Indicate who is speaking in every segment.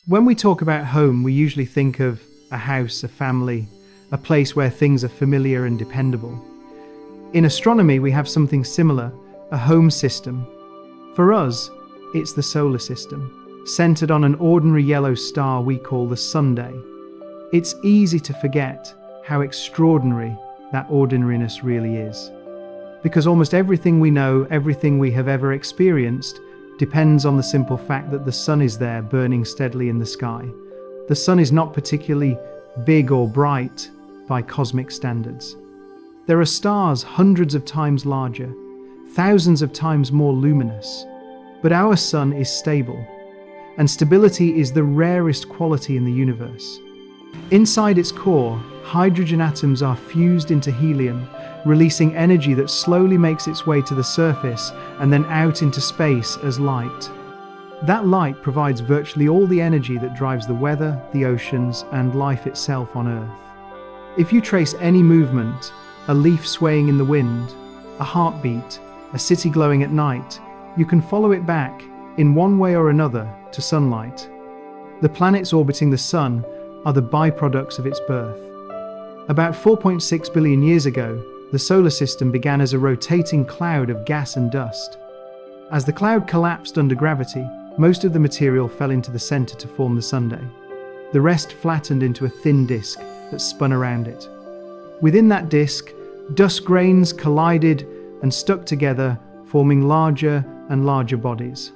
Speaker 1: When we talk about home, we usually think of a house, a family, a place where things are familiar and dependable. In astronomy, we have something similar, a home system. For us, it's the solar system, centered on an ordinary yellow star we call the Sunday. It's easy to forget how extraordinary that ordinariness really is. Because almost everything we know, everything we have ever experienced, depends on the simple fact that the sun is there burning steadily in the sky. The sun is not particularly big or bright by cosmic standards. There are stars hundreds of times larger, thousands of times more luminous. But our sun is stable, and stability is the rarest quality in the universe. Inside its core, hydrogen atoms are fused into helium, releasing energy that slowly makes its way to the surface and then out into space as light. That light provides virtually all the energy that drives the weather, the oceans, and life itself on Earth. If you trace any movement, a leaf swaying in the wind, a heartbeat, a city glowing at night, you can follow it back, in one way or another, to sunlight. The planets orbiting the sun are the byproducts of its birth. About 4.6 billion years ago, the solar system began as a rotating cloud of gas and dust. As the cloud collapsed under gravity, most of the material fell into the center to form the Sunday. The rest flattened into a thin disk that spun around it. Within that disk, dust grains collided and stuck together, forming larger and larger bodies.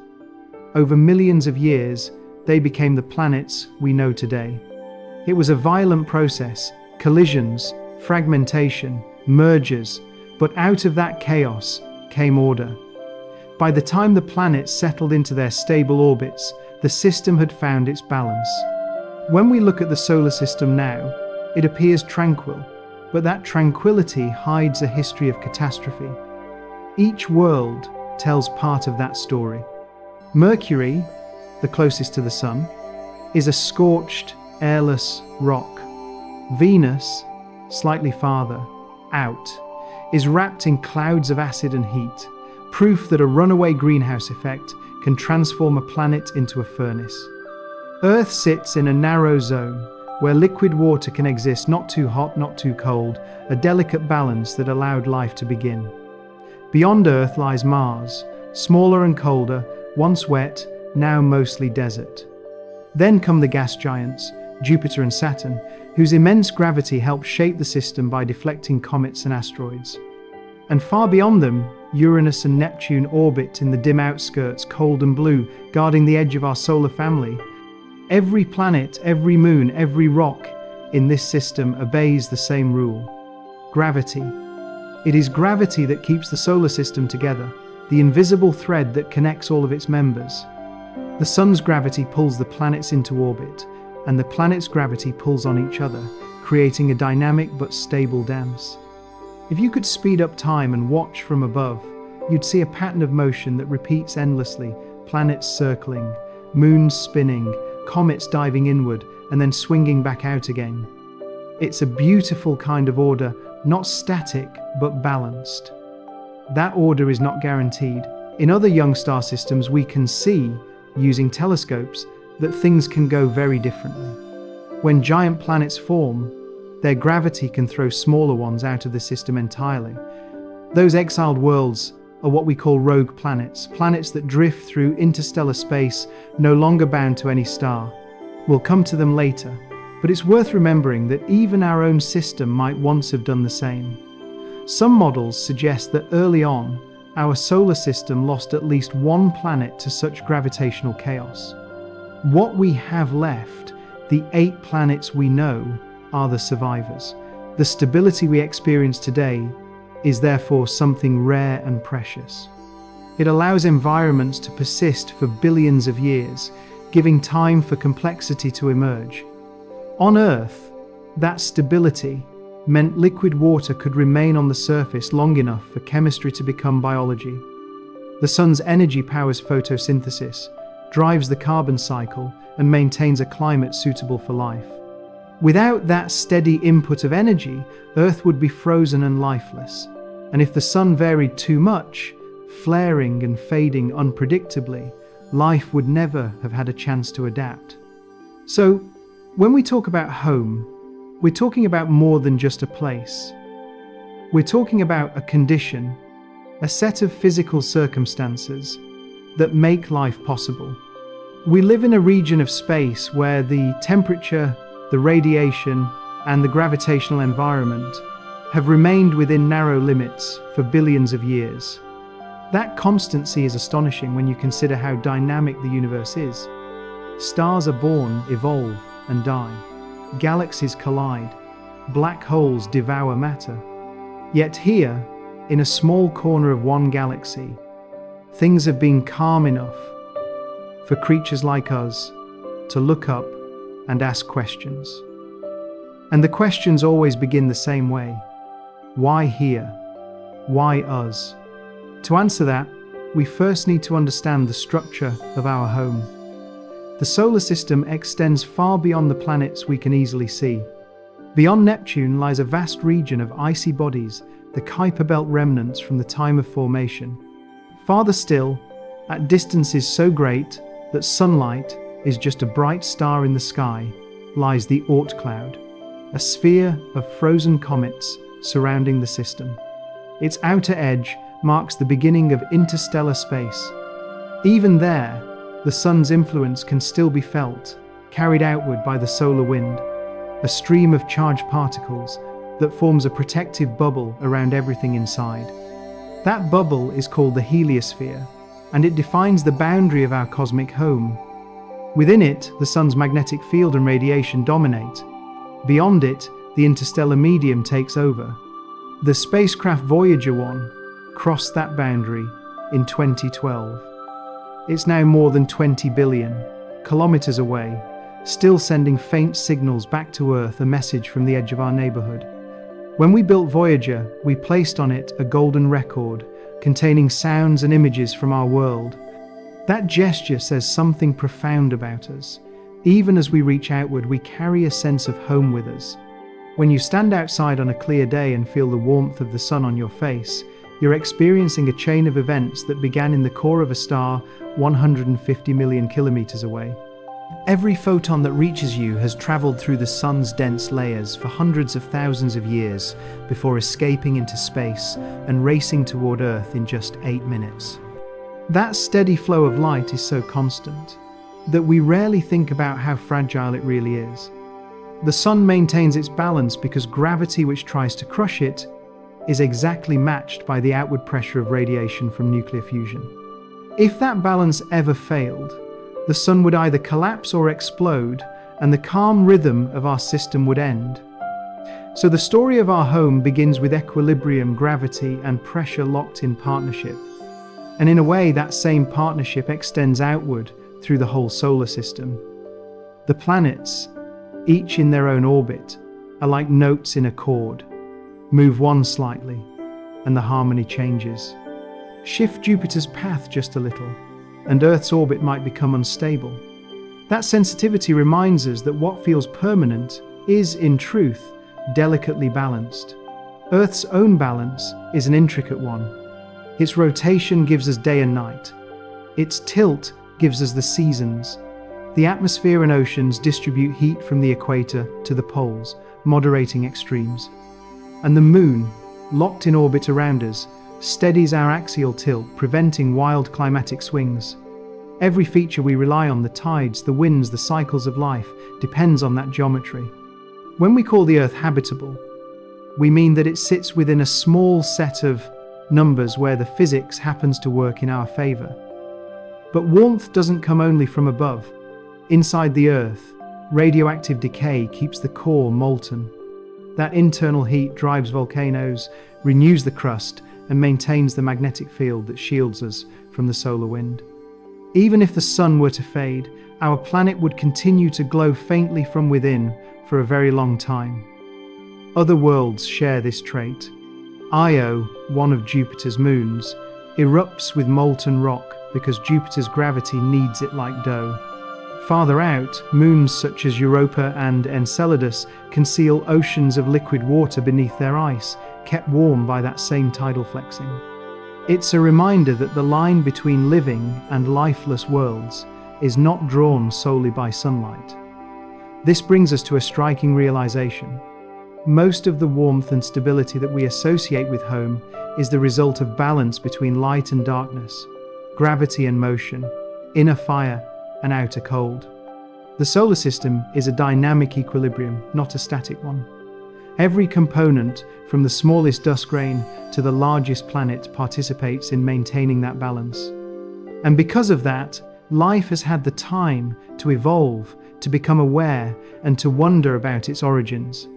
Speaker 1: Over millions of years, they became the planets we know today. It was a violent process, collisions, fragmentation, mergers, but out of that chaos came order. By the time the planets settled into their stable orbits, the system had found its balance. When we look at the solar system now, it appears tranquil, but that tranquility hides a history of catastrophe. Each world tells part of that story. Mercury, the closest to the Sun, is a scorched, airless rock. Venus, slightly farther out, is wrapped in clouds of acid and heat, proof that a runaway greenhouse effect can transform a planet into a furnace. Earth sits in a narrow zone where liquid water can exist, not too hot, not too cold, a delicate balance that allowed life to begin. Beyond Earth lies Mars, smaller and colder, once wet, now mostly desert. Then come the gas giants, Jupiter and Saturn, whose immense gravity helps shape the system by deflecting comets and asteroids. And far beyond them, Uranus and Neptune orbit in the dim outskirts, cold and blue, guarding the edge of our solar family. Every planet, every moon, every rock in this system obeys the same rule: gravity. It is gravity that keeps the solar system together, the invisible thread that connects all of its members. The sun's gravity pulls the planets into orbit, and the planet's gravity pulls on each other, creating a dynamic but stable dance. If you could speed up time and watch from above, you'd see a pattern of motion that repeats endlessly: planets circling, moons spinning, comets diving inward and then swinging back out again. It's a beautiful kind of order, not static but balanced. That order is not guaranteed. In other young star systems, we can see, using telescopes, that things can go very differently. When giant planets form, their gravity can throw smaller ones out of the system entirely. Those exiled worlds are what we call rogue planets, planets that drift through interstellar space, no longer bound to any star. We'll come to them later, but it's worth remembering that even our own system might once have done the same. Some models suggest that early on, our solar system lost at least one planet to such gravitational chaos. What we have left, the 8 planets we know, are the survivors. The stability we experience today is therefore something rare and precious. It allows environments to persist for billions of years, giving time for complexity to emerge. On Earth, that stability meant liquid water could remain on the surface long enough for chemistry to become biology. The sun's energy powers photosynthesis, drives the carbon cycle, and maintains a climate suitable for life. Without that steady input of energy, Earth would be frozen and lifeless. And if the sun varied too much, flaring and fading unpredictably, life would never have had a chance to adapt. So, when we talk about home, we're talking about more than just a place. We're talking about a condition, a set of physical circumstances that make life possible. We live in a region of space where the temperature, the radiation, and the gravitational environment have remained within narrow limits for billions of years. That constancy is astonishing when you consider how dynamic the universe is. Stars are born, evolve, and die. Galaxies collide. Black holes devour matter. Yet here, in a small corner of one galaxy, things have been calm enough for creatures like us to look up and ask questions. And the questions always begin the same way. Why here? Why us? To answer that, we first need to understand the structure of our home. The solar system extends far beyond the planets we can easily see. Beyond Neptune lies a vast region of icy bodies, the Kuiper Belt remnants from the time of formation. Farther still, at distances so great that sunlight is just a bright star in the sky, lies the Oort cloud, a sphere of frozen comets surrounding the system. Its outer edge marks the beginning of interstellar space. Even there, the sun's influence can still be felt, carried outward by the solar wind, a stream of charged particles that forms a protective bubble around everything inside. That bubble is called the heliosphere, and it defines the boundary of our cosmic home. Within it, the sun's magnetic field and radiation dominate. Beyond it, the interstellar medium takes over. The spacecraft Voyager 1 crossed that boundary in 2012. It's now more than 20 billion kilometers away, still sending faint signals back to Earth, a message from the edge of our neighborhood. When we built Voyager, we placed on it a golden record containing sounds and images from our world. That gesture says something profound about us. Even as we reach outward, we carry a sense of home with us. When you stand outside on a clear day and feel the warmth of the sun on your face, you're experiencing a chain of events that began in the core of a star 150 million kilometers away. Every photon that reaches you has traveled through the sun's dense layers for hundreds of thousands of years before escaping into space and racing toward Earth in just 8 minutes. That steady flow of light is so constant that we rarely think about how fragile it really is. The sun maintains its balance because gravity, which tries to crush it, is exactly matched by the outward pressure of radiation from nuclear fusion. If that balance ever failed, the sun would either collapse or explode, and the calm rhythm of our system would end. So the story of our home begins with equilibrium, gravity, and pressure locked in partnership. And in a way, that same partnership extends outward through the whole solar system. The planets, each in their own orbit, are like notes in a chord. Move one slightly, and the harmony changes. Shift Jupiter's path just a little, and Earth's orbit might become unstable. That sensitivity reminds us that what feels permanent is, in truth, delicately balanced. Earth's own balance is an intricate one. Its rotation gives us day and night. Its tilt gives us the seasons. The atmosphere and oceans distribute heat from the equator to the poles, moderating extremes. And the moon, locked in orbit around us, steadies our axial tilt, preventing wild climatic swings. Every feature we rely on, the tides, the winds, the cycles of life, depends on that geometry. When we call the Earth habitable, we mean that it sits within a small set of numbers where the physics happens to work in our favor. But warmth doesn't come only from above. Inside the Earth, radioactive decay keeps the core molten. That internal heat drives volcanoes, renews the crust, and maintains the magnetic field that shields us from the solar wind. Even if the sun were to fade, our planet would continue to glow faintly from within for a very long time. Other worlds share this trait. Io, one of Jupiter's moons, erupts with molten rock because Jupiter's gravity kneads it like dough. Farther out, moons such as Europa and Enceladus conceal oceans of liquid water beneath their ice, kept warm by that same tidal flexing. It's a reminder that the line between living and lifeless worlds is not drawn solely by sunlight. This brings us to a striking realization. Most of the warmth and stability that we associate with home is the result of balance between light and darkness, gravity and motion, inner fire and outer cold. The solar system is a dynamic equilibrium, not a static one. Every component, from the smallest dust grain to the largest planet, participates in maintaining that balance. And because of that, life has had the time to evolve, to become aware, and to wonder about its origins.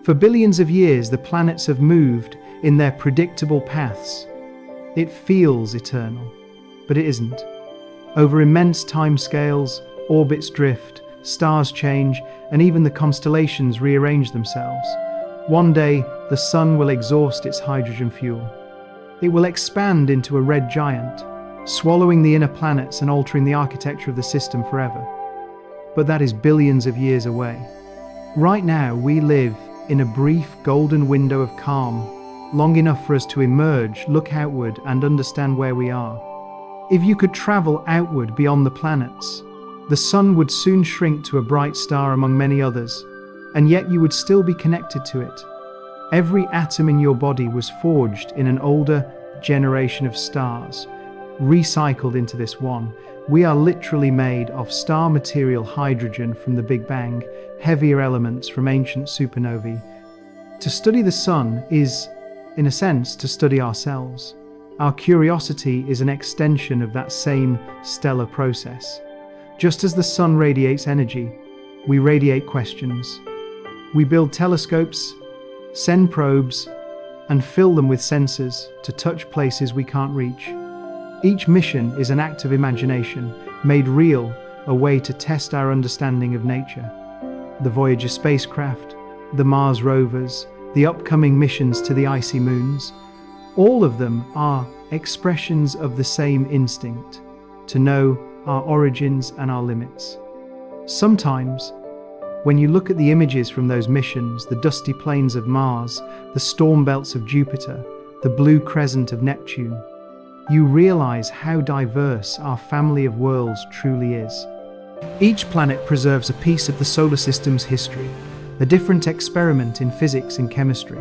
Speaker 1: For billions of years, the planets have moved in their predictable paths. It feels eternal, but it isn't. Over immense timescales, orbits drift, stars change, and even the constellations rearrange themselves. One day, the sun will exhaust its hydrogen fuel. It will expand into a red giant, swallowing the inner planets and altering the architecture of the system forever. But that is billions of years away. Right now, we live in a brief golden window of calm, long enough for us to emerge, look outward, and understand where we are. If you could travel outward beyond the planets, the sun would soon shrink to a bright star among many others, and yet you would still be connected to it. Every atom in your body was forged in an older generation of stars, recycled into this one. We are literally made of star material, hydrogen from the Big Bang, heavier elements from ancient supernovae. To study the sun is, in a sense, to study ourselves. Our curiosity is an extension of that same stellar process. Just as the sun radiates energy, we radiate questions. We build telescopes, send probes, and fill them with sensors to touch places we can't reach. Each mission is an act of imagination, made real, a way to test our understanding of nature. The Voyager spacecraft, the Mars rovers, the upcoming missions to the icy moons, all of them are expressions of the same instinct, to know our origins and our limits. Sometimes, when you look at the images from those missions, the dusty plains of Mars, the storm belts of Jupiter, the blue crescent of Neptune, you realize how diverse our family of worlds truly is. Each planet preserves a piece of the solar system's history, a different experiment in physics and chemistry.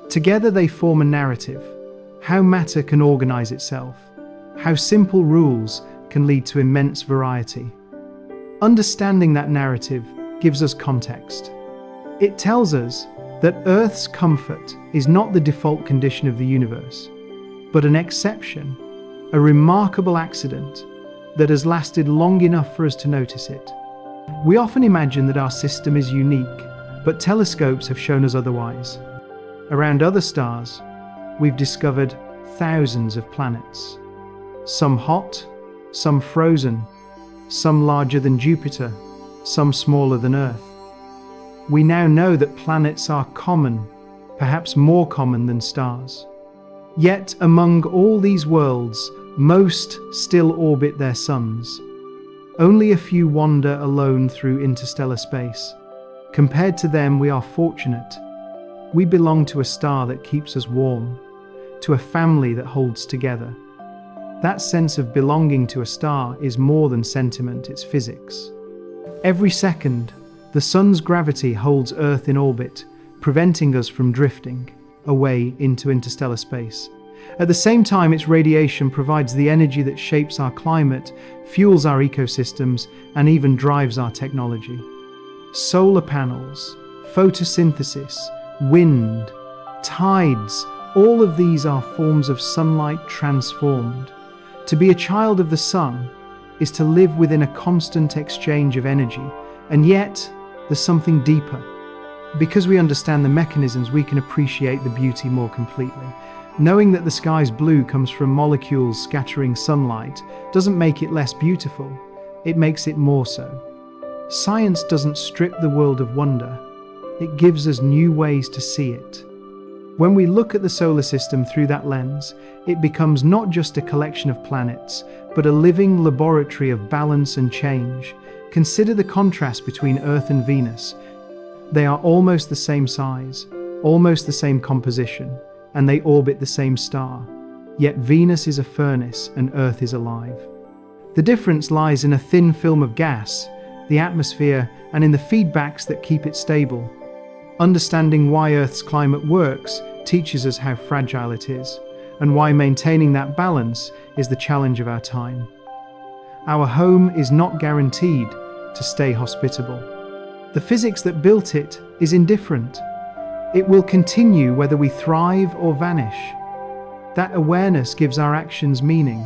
Speaker 1: Together they form a narrative, how matter can organize itself, how simple rules can lead to immense variety. Understanding that narrative gives us context. It tells us that Earth's comfort is not the default condition of the universe, but an exception, a remarkable accident that has lasted long enough for us to notice it. We often imagine that our system is unique, but telescopes have shown us otherwise. Around other stars, we've discovered thousands of planets. Some hot, some frozen, some larger than Jupiter, some smaller than Earth. We now know that planets are common, perhaps more common than stars. Yet among all these worlds, most still orbit their suns. Only a few wander alone through interstellar space. Compared to them, we are fortunate. We belong to a star that keeps us warm, to a family that holds together. That sense of belonging to a star is more than sentiment, it's physics. Every second, the sun's gravity holds Earth in orbit, preventing us from drifting away into interstellar space. At the same time, its radiation provides the energy that shapes our climate, fuels our ecosystems, and even drives our technology. Solar panels, photosynthesis, wind, tides, all of these are forms of sunlight transformed. To be a child of the sun is to live within a constant exchange of energy, and yet there's something deeper. Because we understand the mechanisms, we can appreciate the beauty more completely. Knowing that the sky's blue comes from molecules scattering sunlight doesn't make it less beautiful, it makes it more so. Science doesn't strip the world of wonder, it gives us new ways to see it. When we look at the solar system through that lens, it becomes not just a collection of planets, but a living laboratory of balance and change. Consider the contrast between Earth and Venus. They are almost the same size, almost the same composition, and they orbit the same star. Yet Venus is a furnace and Earth is alive. The difference lies in a thin film of gas the atmosphere, and in the feedbacks that keep it stable. Understanding why Earth's climate works teaches us how fragile it is, and why maintaining that balance is the challenge of our time. Our home is not guaranteed to stay hospitable. The physics that built it is indifferent. It will continue whether we thrive or vanish. That awareness gives our actions meaning.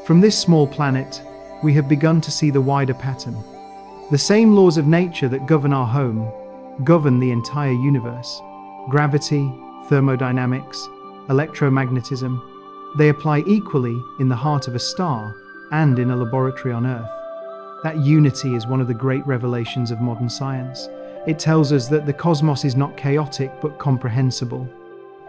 Speaker 1: From this small planet, we have begun to see the wider pattern. The same laws of nature that govern our home govern the entire universe. Gravity, thermodynamics, electromagnetism, they apply equally in the heart of a star and in a laboratory on Earth. That unity is one of the great revelations of modern science. It tells us that the cosmos is not chaotic but comprehensible.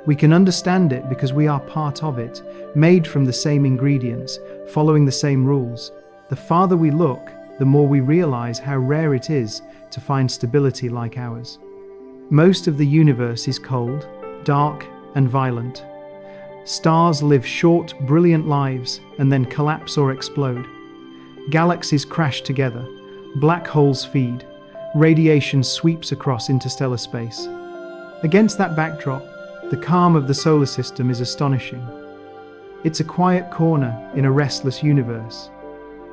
Speaker 1: We can understand it because we are part of it, made from the same ingredients, following the same rules. The farther we look, the more we realize how rare it is to find stability like ours. Most of the universe is cold, dark, and violent. Stars live short, brilliant lives and then collapse or explode. Galaxies crash together, black holes feed, radiation sweeps across interstellar space. Against that backdrop, the calm of the solar system is astonishing. It's a quiet corner in a restless universe,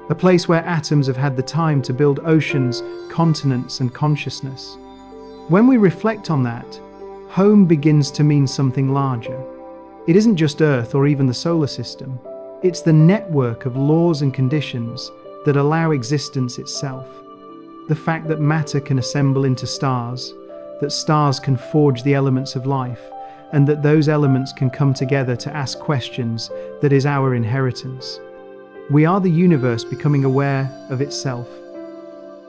Speaker 1: a place where atoms have had the time to build oceans, continents, and consciousness. When we reflect on that, home begins to mean something larger. It isn't just Earth or even the solar system. It's the network of laws and conditions that allow existence itself. The fact that matter can assemble into stars, that stars can forge the elements of life, and that those elements can come together to ask questions, that is our inheritance. We are the universe becoming aware of itself.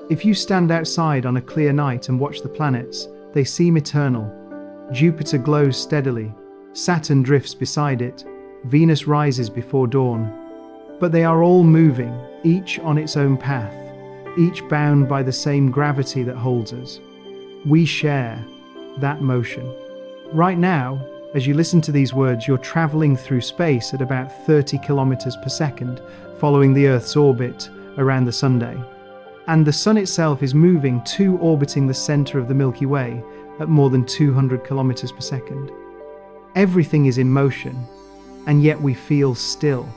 Speaker 1: If you stand outside on a clear night and watch the planets, they seem eternal. Jupiter glows steadily, Saturn drifts beside it, Venus rises before dawn. But they are all moving, each on its own path, each bound by the same gravity that holds us. We share that motion. Right now, as you listen to these words, you're traveling through space at about 30 kilometers per second, following the Earth's orbit around the Sunday. And the Sun itself is moving too, orbiting the center of the Milky Way at more than 200 kilometers per second. Everything is in motion, and yet we feel still.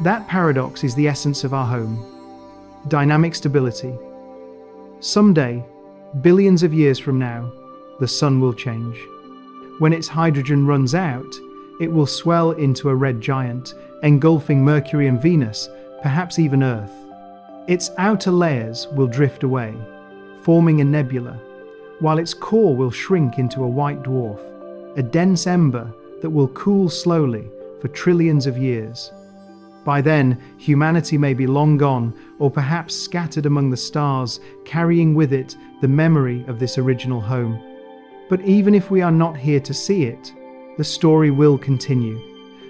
Speaker 1: That paradox is the essence of our home. Dynamic stability. Someday, billions of years from now, the Sun will change. When its hydrogen runs out, it will swell into a red giant, engulfing Mercury and Venus, perhaps even Earth. Its outer layers will drift away, forming a nebula, while its core will shrink into a white dwarf, a dense ember that will cool slowly for trillions of years. By then, humanity may be long gone, or perhaps scattered among the stars, carrying with it the memory of this original home. But even if we are not here to see it, the story will continue,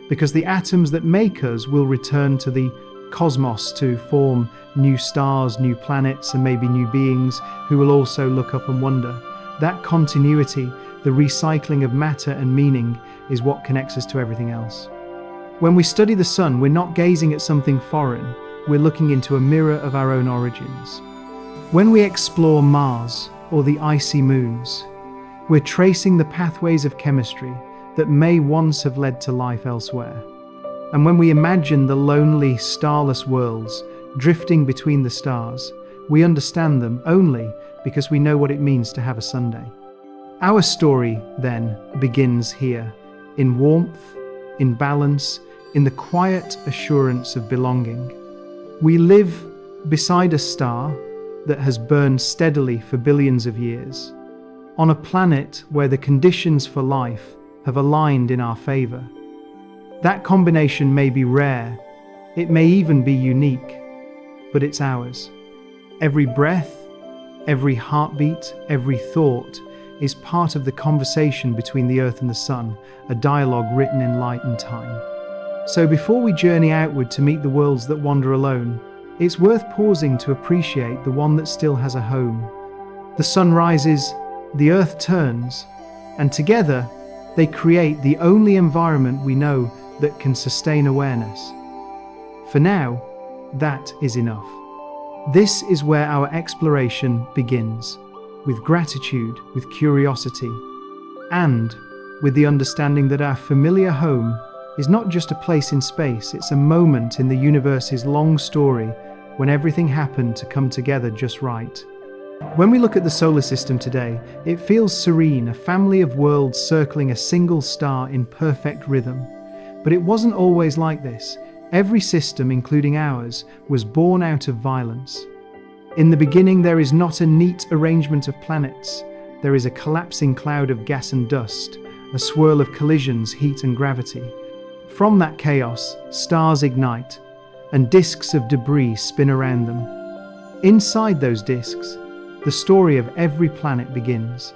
Speaker 1: because the atoms that make us will return to the cosmos to form new stars, new planets, and maybe new beings who will also look up and wonder. That continuity, the recycling of matter and meaning, is what connects us to everything else. When we study the Sun, we're not gazing at something foreign, we're looking into a mirror of our own origins. When we explore Mars or the icy moons, we're tracing the pathways of chemistry that may once have led to life elsewhere. And when we imagine the lonely, starless worlds drifting between the stars, we understand them only because we know what it means to have a Sunday. Our story, then, begins here, in warmth, in balance, in the quiet assurance of belonging. We live beside a star that has burned steadily for billions of years, on a planet where the conditions for life have aligned in our favor. That combination may be rare, it may even be unique, but it's ours. Every breath, every heartbeat, every thought is part of the conversation between the Earth and the Sun, a dialogue written in light and time. So before we journey outward to meet the worlds that wander alone, it's worth pausing to appreciate the one that still has a home. The Sun rises, the Earth turns, and together they create the only environment we know that can sustain awareness. For now, that is enough. This is where our exploration begins, with gratitude, with curiosity, and with the understanding that our familiar home is not just a place in space, it's a moment in the universe's long story when everything happened to come together just right. When we look at the solar system today, it feels serene, a family of worlds circling a single star in perfect rhythm. But it wasn't always like this. Every system, including ours, was born out of violence. In the beginning, there is not a neat arrangement of planets. There is a collapsing cloud of gas and dust, a swirl of collisions, heat and gravity. From that chaos, stars ignite, and disks of debris spin around them. Inside those disks, the story of every planet begins.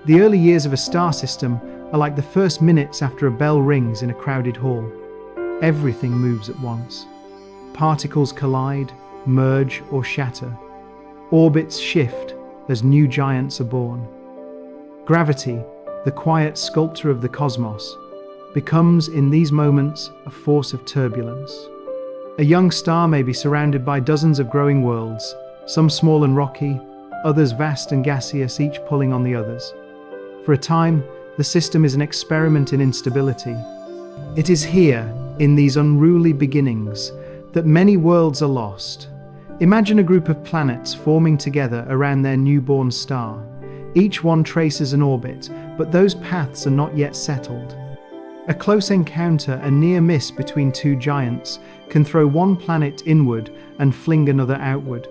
Speaker 1: The early years of a star system are like the first minutes after a bell rings in a crowded hall. Everything moves at once. Particles collide, merge, or shatter. Orbits shift as new giants are born. Gravity, the quiet sculptor of the cosmos, becomes in these moments a force of turbulence. A young star may be surrounded by dozens of growing worlds, some small and rocky, others vast and gaseous, each pulling on the others. For a time, the system is an experiment in instability. It is here, in these unruly beginnings, that many worlds are lost. Imagine a group of planets forming together around their newborn star. Each one traces an orbit, but those paths are not yet settled. A close encounter, a near miss between two giants, can throw one planet inward and fling another outward.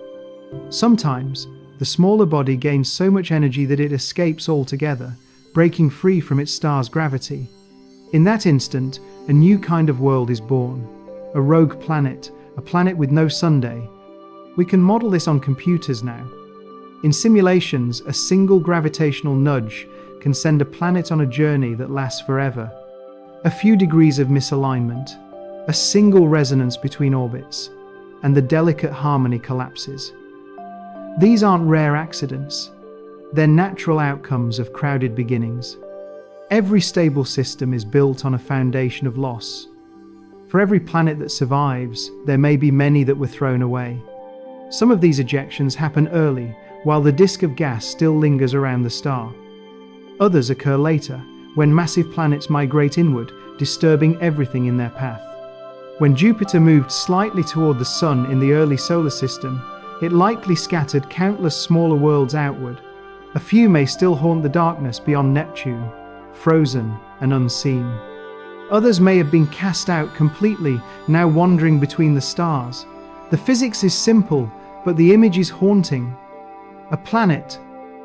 Speaker 1: Sometimes, the smaller body gains so much energy that it escapes altogether, breaking free from its star's gravity. In that instant, a new kind of world is born. A rogue planet, a planet with no Sunday. We can model this on computers now. In simulations, a single gravitational nudge can send a planet on a journey that lasts forever. A few degrees of misalignment, a single resonance between orbits, and the delicate harmony collapses. These aren't rare accidents. They're natural outcomes of crowded beginnings. Every stable system is built on a foundation of loss. For every planet that survives, there may be many that were thrown away. Some of these ejections happen early, while the disk of gas still lingers around the star. Others occur later, when massive planets migrate inward, disturbing everything in their path. When Jupiter moved slightly toward the Sun in the early solar system, it likely scattered countless smaller worlds outward. A few may still haunt the darkness beyond Neptune, frozen and unseen. Others may have been cast out completely, now wandering between the stars. The physics is simple, but the image is haunting. A planet,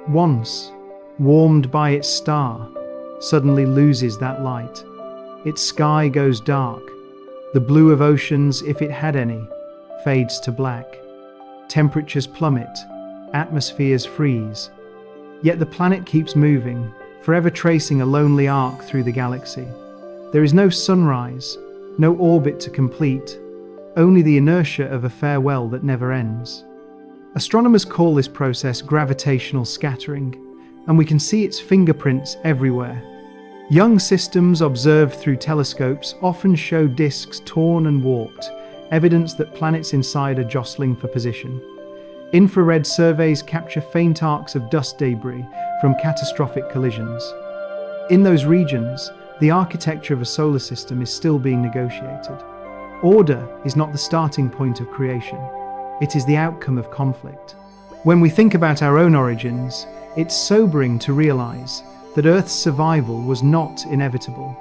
Speaker 1: once warmed by its star, suddenly loses that light. Its sky goes dark. The blue of oceans, if it had any, fades to black. Temperatures plummet, atmospheres freeze. Yet the planet keeps moving, forever tracing a lonely arc through the galaxy. There is no sunrise, no orbit to complete, only the inertia of a farewell that never ends. Astronomers call this process gravitational scattering, and we can see its fingerprints everywhere. Young systems observed through telescopes often show disks torn and warped, evidence that planets inside are jostling for position. Infrared surveys capture faint arcs of dust debris from catastrophic collisions. In those regions, the architecture of a solar system is still being negotiated. Order is not the starting point of creation. It is the outcome of conflict. When we think about our own origins, it's sobering to realize that Earth's survival was not inevitable.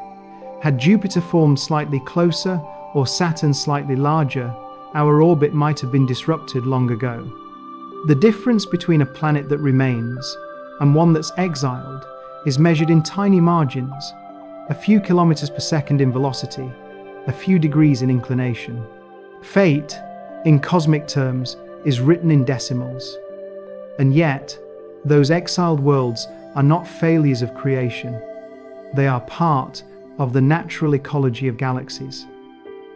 Speaker 1: Had Jupiter formed slightly closer or Saturn slightly larger, our orbit might have been disrupted long ago. The difference between a planet that remains and one that's exiled is measured in tiny margins, a few kilometers per second in velocity, a few degrees in inclination. Fate, in cosmic terms, is written in decimals. And yet, those exiled worlds are not failures of creation. They are part of the natural ecology of galaxies.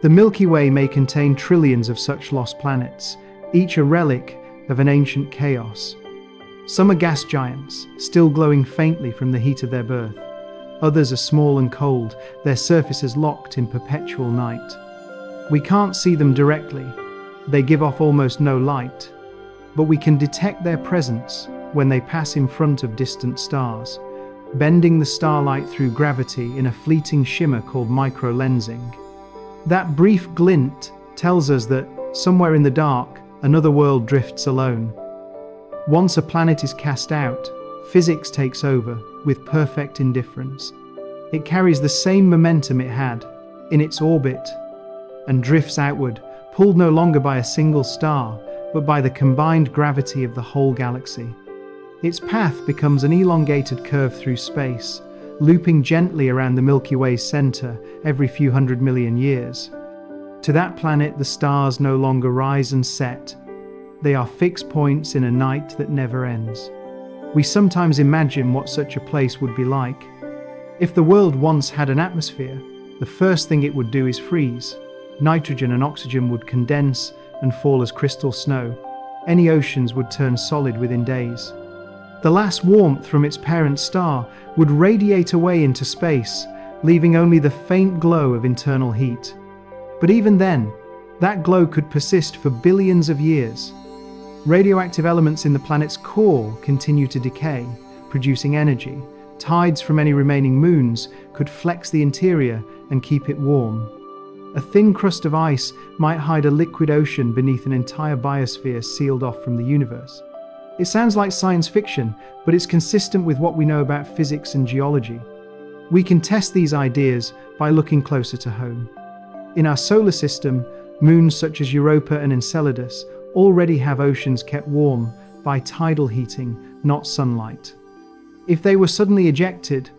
Speaker 1: The Milky Way may contain trillions of such lost planets, each a relic of an ancient chaos. Some are gas giants, still glowing faintly from the heat of their birth. Others are small and cold, their surfaces locked in perpetual night. We can't see them directly, They give off almost no light, but we can detect their presence when they pass in front of distant stars, bending the starlight through gravity in a fleeting shimmer called microlensing. That brief glint tells us that, somewhere in the dark, another world drifts alone. Once a planet is cast out, physics takes over with perfect indifference. It carries the same momentum it had in its orbit and drifts outward, pulled no longer by a single star, but by the combined gravity of the whole galaxy. Its path becomes an elongated curve through space, looping gently around the Milky Way's center every few 100 million years. To that planet, the stars no longer rise and set. They are fixed points in a night that never ends. We sometimes imagine what such a place would be like. If the world once had an atmosphere, the first thing it would do is freeze. Nitrogen and oxygen would condense and fall as crystal snow. Any oceans would turn solid within days. The last warmth from its parent star would radiate away into space, leaving only the faint glow of internal heat. But even then, that glow could persist for billions of years. Radioactive elements in the planet's core continue to decay, producing energy. Tides from any remaining moons could flex the interior and keep it warm. A thin crust of ice might hide a liquid ocean beneath an entire biosphere sealed off from the universe. It sounds like science fiction, but it's consistent with what we know about physics and geology. We can test these ideas by looking closer to home. In our solar system, moons such as Europa and Enceladus already have oceans kept warm by tidal heating, not sunlight. If they were suddenly ejected,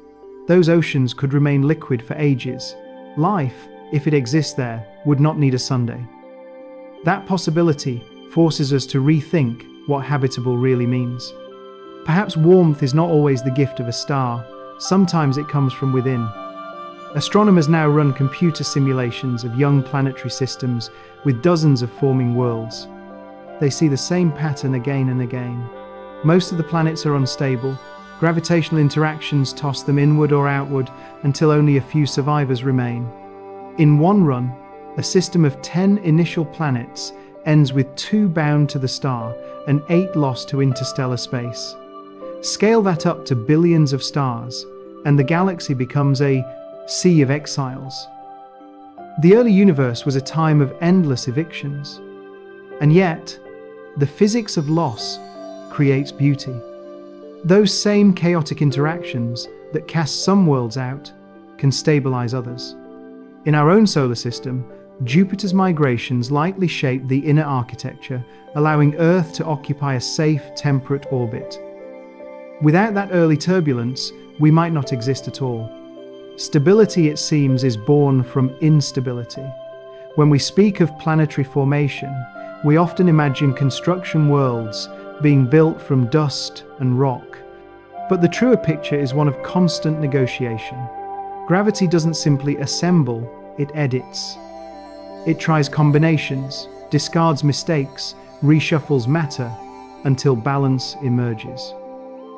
Speaker 1: those oceans could remain liquid for ages. Life, if it exists there, would not need a Sunday. That possibility forces us to rethink what habitable really means. Perhaps warmth is not always the gift of a star. Sometimes it comes from within. Astronomers now run computer simulations of young planetary systems with dozens of forming worlds. They see the same pattern again and again. Most of the planets are unstable. Gravitational interactions toss them inward or outward until only a few survivors remain. In one run, a system of 10 initial planets ends with 2 bound to the star and 8 lost to interstellar space. Scale that up to billions of stars, and the galaxy becomes a sea of exiles. The early universe was a time of endless evictions. And yet, the physics of loss creates beauty. Those same chaotic interactions that cast some worlds out can stabilize others. In our own solar system, Jupiter's migrations lightly shape the inner architecture, allowing Earth to occupy a safe, temperate orbit. Without that early turbulence, we might not exist at all. Stability, it seems, is born from instability. When we speak of planetary formation, we often imagine construction worlds being built from dust and rock. But the truer picture is one of constant negotiation. Gravity doesn't simply assemble, it edits. It tries combinations, discards mistakes, reshuffles matter, until balance emerges.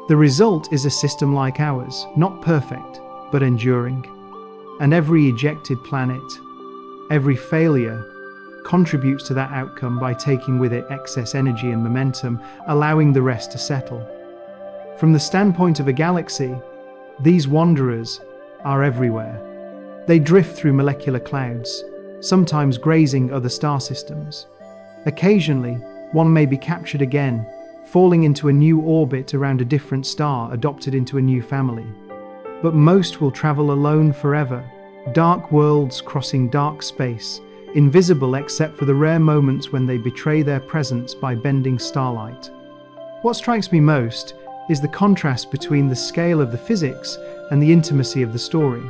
Speaker 1: The result is a system like ours, not perfect, but enduring. And every ejected planet, every failure, contributes to that outcome by taking with it excess energy and momentum, allowing the rest to settle. From the standpoint of a galaxy, these wanderers are everywhere. They drift through molecular clouds, sometimes grazing other star systems. Occasionally, one may be captured again, falling into a new orbit around a different star, adopted into a new family. But most will travel alone forever, dark worlds crossing dark space, invisible except for the rare moments when they betray their presence by bending starlight. What strikes me most is the contrast between the scale of the physics and the intimacy of the story.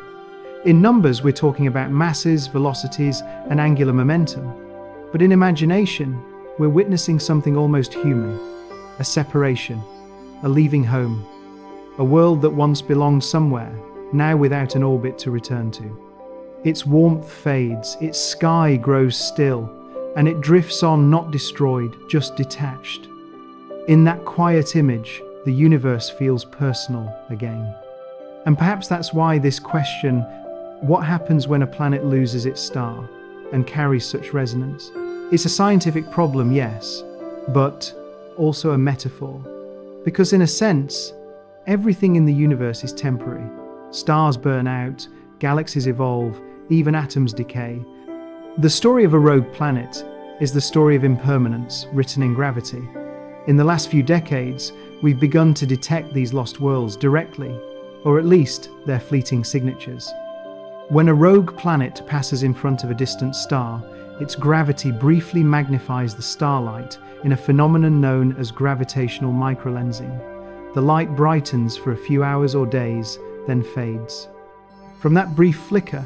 Speaker 1: In numbers, we're talking about masses, velocities, and angular momentum. But in imagination, we're witnessing something almost human. A separation, a leaving home, a world that once belonged somewhere, now without an orbit to return to. Its warmth fades, its sky grows still, and it drifts on, not destroyed, just detached. In that quiet image, the universe feels personal again. And perhaps that's why this question, what happens when a planet loses its star, and carries such resonance? It's a scientific problem, yes, but also a metaphor. Because in a sense, everything in the universe is temporary. Stars burn out, galaxies evolve, even atoms decay. The story of a rogue planet is the story of impermanence written in gravity. In the last few decades, we've begun to detect these lost worlds directly, or at least their fleeting signatures. When a rogue planet passes in front of a distant star, its gravity briefly magnifies the starlight in a phenomenon known as gravitational microlensing. The light brightens for a few hours or days, then fades. From that brief flicker,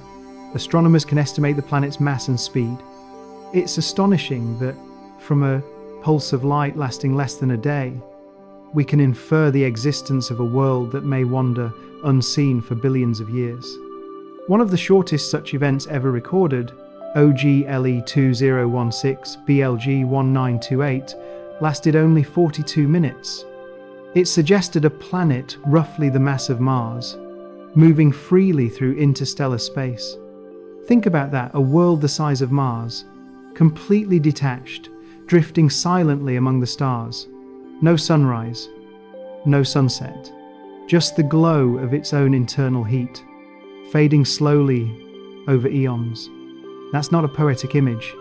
Speaker 1: astronomers can estimate the planet's mass and speed. It's astonishing that, from a pulse of light lasting less than a day, we can infer the existence of a world that may wander unseen for billions of years. One of the shortest such events ever recorded, OGLE 2016 BLG 1928, lasted only 42 minutes. It suggested a planet roughly the mass of Mars, moving freely through interstellar space. Think about that, a world the size of Mars, completely detached, drifting silently among the stars. No sunrise, no sunset, just the glow of its own internal heat, fading slowly over eons. That's not a poetic image,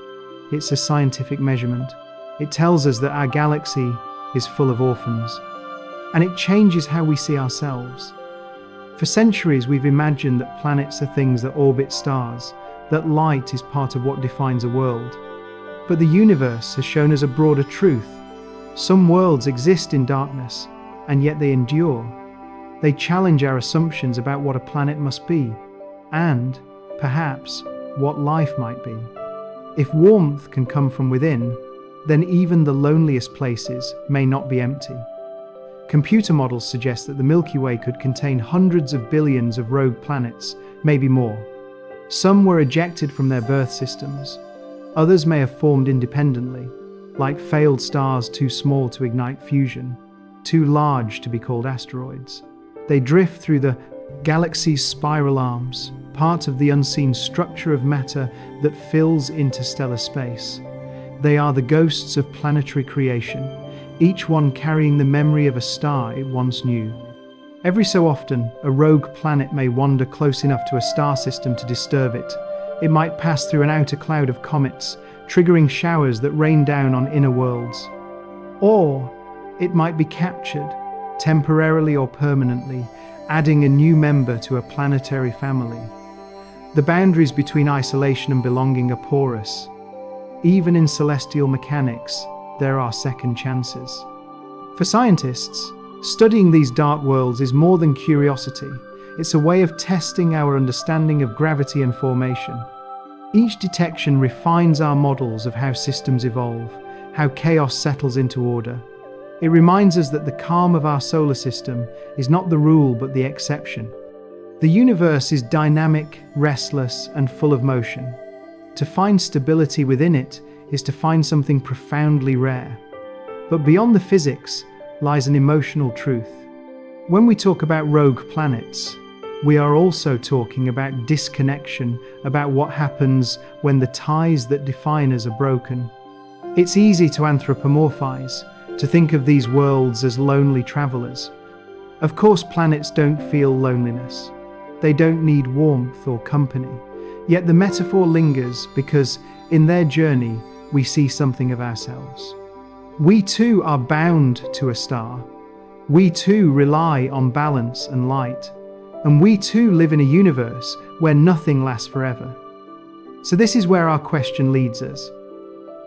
Speaker 1: it's a scientific measurement. It tells us that our galaxy is full of orphans, and it changes how we see ourselves. For centuries, we've imagined that planets are things that orbit stars, that light is part of what defines a world. But the universe has shown us a broader truth. Some worlds exist in darkness, and yet they endure. They challenge our assumptions about what a planet must be, and, perhaps, what life might be. If warmth can come from within, then even the loneliest places may not be empty. Computer models suggest that the Milky Way could contain hundreds of billions of rogue planets, maybe more. Some were ejected from their birth systems. Others may have formed independently, like failed stars too small to ignite fusion, too large to be called asteroids. They drift through the galaxy's spiral arms, part of the unseen structure of matter that fills interstellar space. They are the ghosts of planetary creation, each one carrying the memory of a star it once knew. Every so often, a rogue planet may wander close enough to a star system to disturb it. It might pass through an outer cloud of comets, triggering showers that rain down on inner worlds. Or it might be captured, temporarily or permanently, adding a new member to a planetary family. The boundaries between isolation and belonging are porous. Even in celestial mechanics, there are second chances. For scientists, studying these dark worlds is more than curiosity. It's a way of testing our understanding of gravity and formation. Each detection refines our models of how systems evolve, how chaos settles into order. It reminds us that the calm of our solar system is not the rule but the exception. The universe is dynamic, restless, and full of motion. To find stability within it is to find something profoundly rare. But beyond the physics lies an emotional truth. When we talk about rogue planets, we are also talking about disconnection, about what happens when the ties that define us are broken. It's easy to anthropomorphize, to think of these worlds as lonely travelers. Of course, planets don't feel loneliness. They don't need warmth or company. Yet the metaphor lingers because in their journey, we see something of ourselves. We too are bound to a star. We too rely on balance and light. And we too live in a universe where nothing lasts forever. So this is where our question leads us.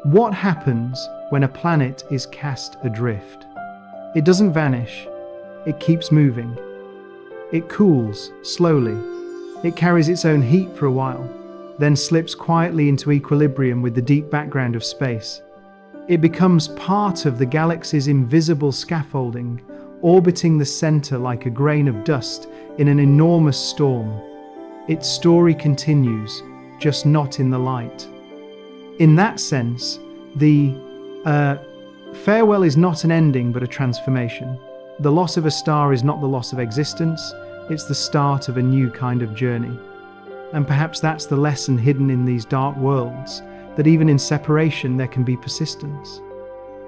Speaker 1: What happens when a planet is cast adrift? It doesn't vanish. It keeps moving. It cools slowly. It carries its own heat for a while, then slips quietly into equilibrium with the deep background of space. It becomes part of the galaxy's invisible scaffolding, orbiting the center like a grain of dust in an enormous storm. Its story continues, just not in the light. In that sense, the farewell is not an ending but a transformation. The loss of a star is not the loss of existence, it's the start of a new kind of journey. And perhaps that's the lesson hidden in these dark worlds. that even in separation there can be persistence.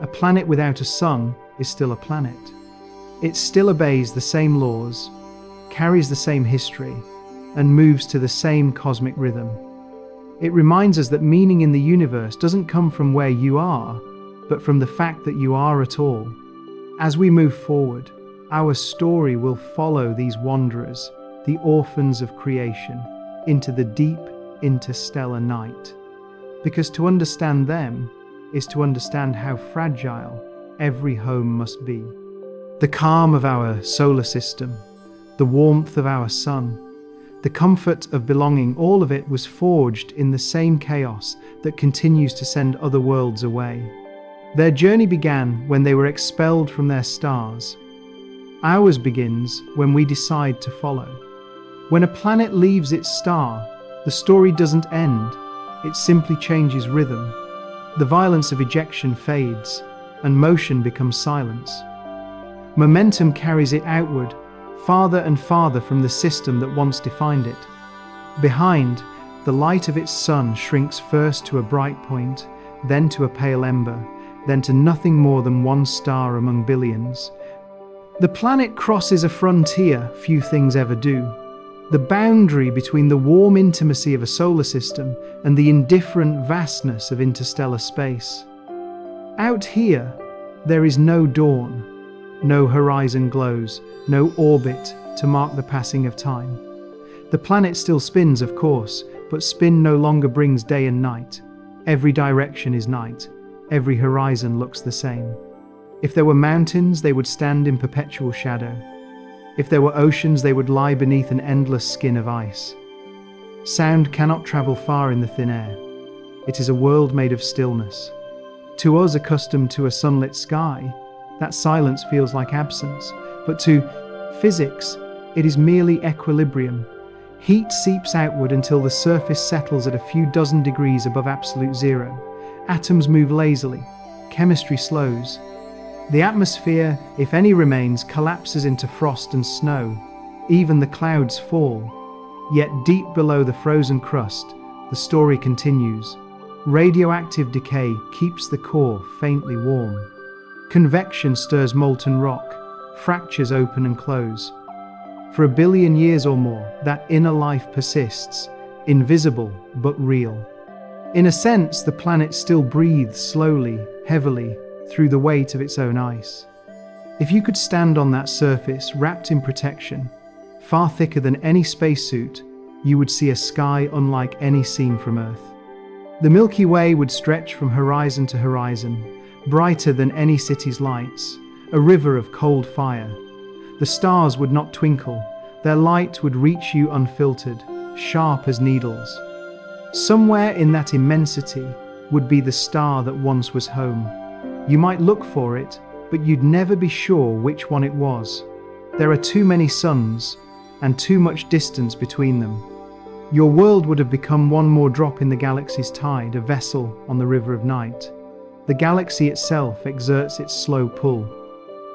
Speaker 1: A planet without a sun is still a planet. It still obeys the same laws, carries the same history, and moves to the same cosmic rhythm. It reminds us that meaning in the universe doesn't come from where you are, but from the fact that you are at all. As we move forward, our story will follow these wanderers, the orphans of creation, into the deep interstellar night. Because to understand them is to understand how fragile every home must be. The calm of our solar system, the warmth of our sun, the comfort of belonging, all of it was forged in the same chaos that continues to send other worlds away. Their journey began when they were expelled from their stars. Ours begins when we decide to follow. When a planet leaves its star, the story doesn't end, it simply changes rhythm. The violence of ejection fades, and motion becomes silence. Momentum carries it outward, farther and farther from the system that once defined it. Behind, the light of its sun shrinks first to a bright point, then to a pale ember, then to nothing more than one star among billions. The planet crosses a frontier few things ever do. The boundary between the warm intimacy of a solar system and the indifferent vastness of interstellar space. Out here, there is no dawn. No horizon glows, no orbit to mark the passing of time. The planet still spins, of course, but spin no longer brings day and night. Every direction is night. Every horizon looks the same. If there were mountains, they would stand in perpetual shadow. If there were oceans, they would lie beneath an endless skin of ice. Sound cannot travel far in the thin air. It is a world made of stillness. To us accustomed to a sunlit sky, that silence feels like absence, but to physics, it is merely equilibrium. Heat seeps outward until the surface settles at a few dozen degrees above absolute zero. Atoms move lazily. Chemistry slows. The atmosphere, if any remains, collapses into frost and snow. Even the clouds fall. Yet deep below the frozen crust, the story continues. Radioactive decay keeps the core faintly warm. Convection stirs molten rock, fractures open and close. For a billion years or more, that inner life persists, invisible but real. In a sense, the planet still breathes slowly, heavily, through the weight of its own ice. If you could stand on that surface, wrapped in protection, far thicker than any spacesuit, you would see a sky unlike any seen from Earth. The Milky Way would stretch from horizon to horizon, brighter than any city's lights, a river of cold fire. The stars would not twinkle, their light would reach you unfiltered, sharp as needles. Somewhere in that immensity would be the star that once was home. You might look for it, but you'd never be sure which one it was. There are too many suns, and too much distance between them. Your world would have become one more drop in the galaxy's tide, a vessel on the river of night. The galaxy itself exerts its slow pull.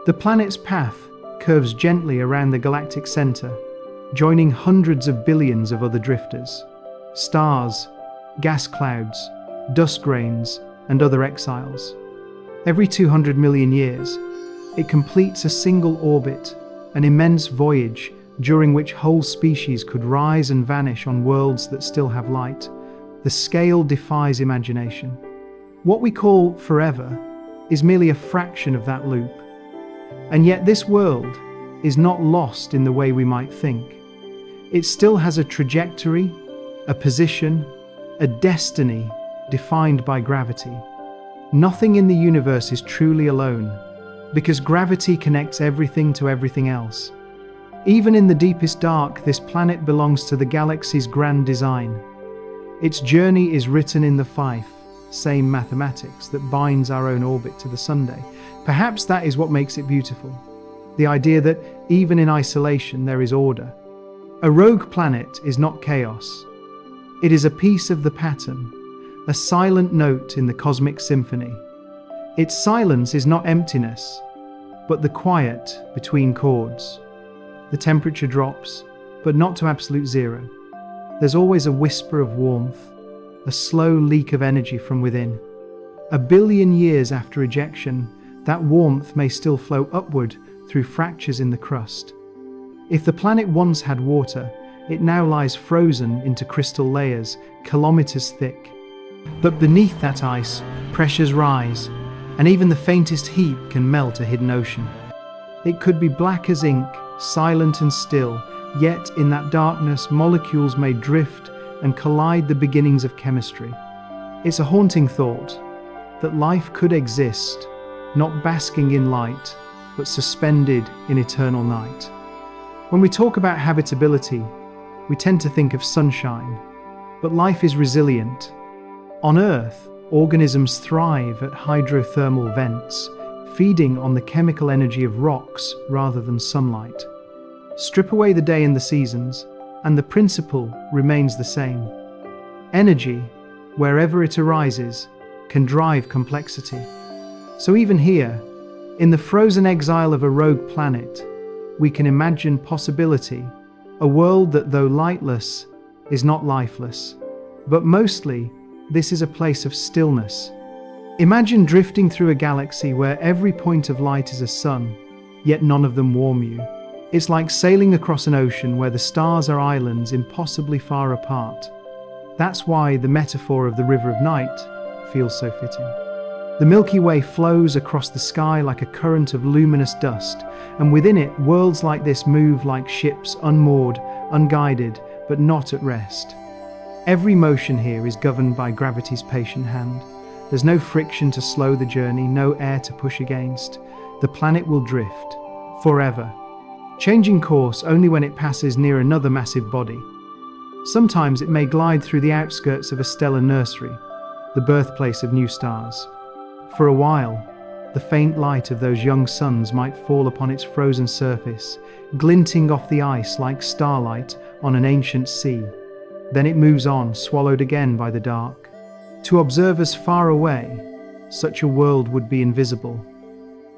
Speaker 1: The planet's path curves gently around the galactic center, joining hundreds of billions of other drifters. Stars, gas clouds, dust grains, and other exiles. Every 200 million years, it completes a single orbit, an immense voyage during which whole species could rise and vanish on worlds that still have light. The scale defies imagination. What we call forever is merely a fraction of that loop. And yet this world is not lost in the way we might think. It still has a trajectory, a position, a destiny defined by gravity. Nothing in the universe is truly alone, because gravity connects everything to everything else. Even in the deepest dark, this planet belongs to the galaxy's grand design. Its journey is written in the five, same mathematics that binds our own orbit to the Sunday. Perhaps that is what makes it beautiful. The idea that even in isolation there is order. A rogue planet is not chaos. It is a piece of the pattern, a silent note in the cosmic symphony. Its silence is not emptiness, but the quiet between chords. The temperature drops, but not to absolute zero. There's always a whisper of warmth, a slow leak of energy from within. A billion years after ejection, that warmth may still flow upward through fractures in the crust. If the planet once had water, it now lies frozen into crystal layers, kilometers thick. But beneath that ice, pressures rise, and even the faintest heat can melt a hidden ocean. It could be black as ink, silent and still, yet in that darkness molecules may drift and collide, the beginnings of chemistry. It's a haunting thought that life could exist, not basking in light, but suspended in eternal night. When we talk about habitability, we tend to think of sunshine, but life is resilient. On Earth, organisms thrive at hydrothermal vents, feeding on the chemical energy of rocks rather than sunlight. Strip away the day and the seasons, and the principle remains the same. Energy, wherever it arises, can drive complexity. So even here, in the frozen exile of a rogue planet, we can imagine possibility, a world that, though lightless, is not lifeless. But mostly, this is a place of stillness. Imagine drifting through a galaxy where every point of light is a sun, yet none of them warm you. It's like sailing across an ocean where the stars are islands impossibly far apart. That's why the metaphor of the river of night feels so fitting. The Milky Way flows across the sky like a current of luminous dust, and within it, worlds like this move like ships, unmoored, unguided, but not at rest. Every motion here is governed by gravity's patient hand. There's no friction to slow the journey, no air to push against. The planet will drift, forever, changing course only when it passes near another massive body. Sometimes it may glide through the outskirts of a stellar nursery, the birthplace of new stars. For a while, the faint light of those young suns might fall upon its frozen surface, glinting off the ice like starlight on an ancient sea. Then it moves on, swallowed again by the dark. To observers far away, such a world would be invisible.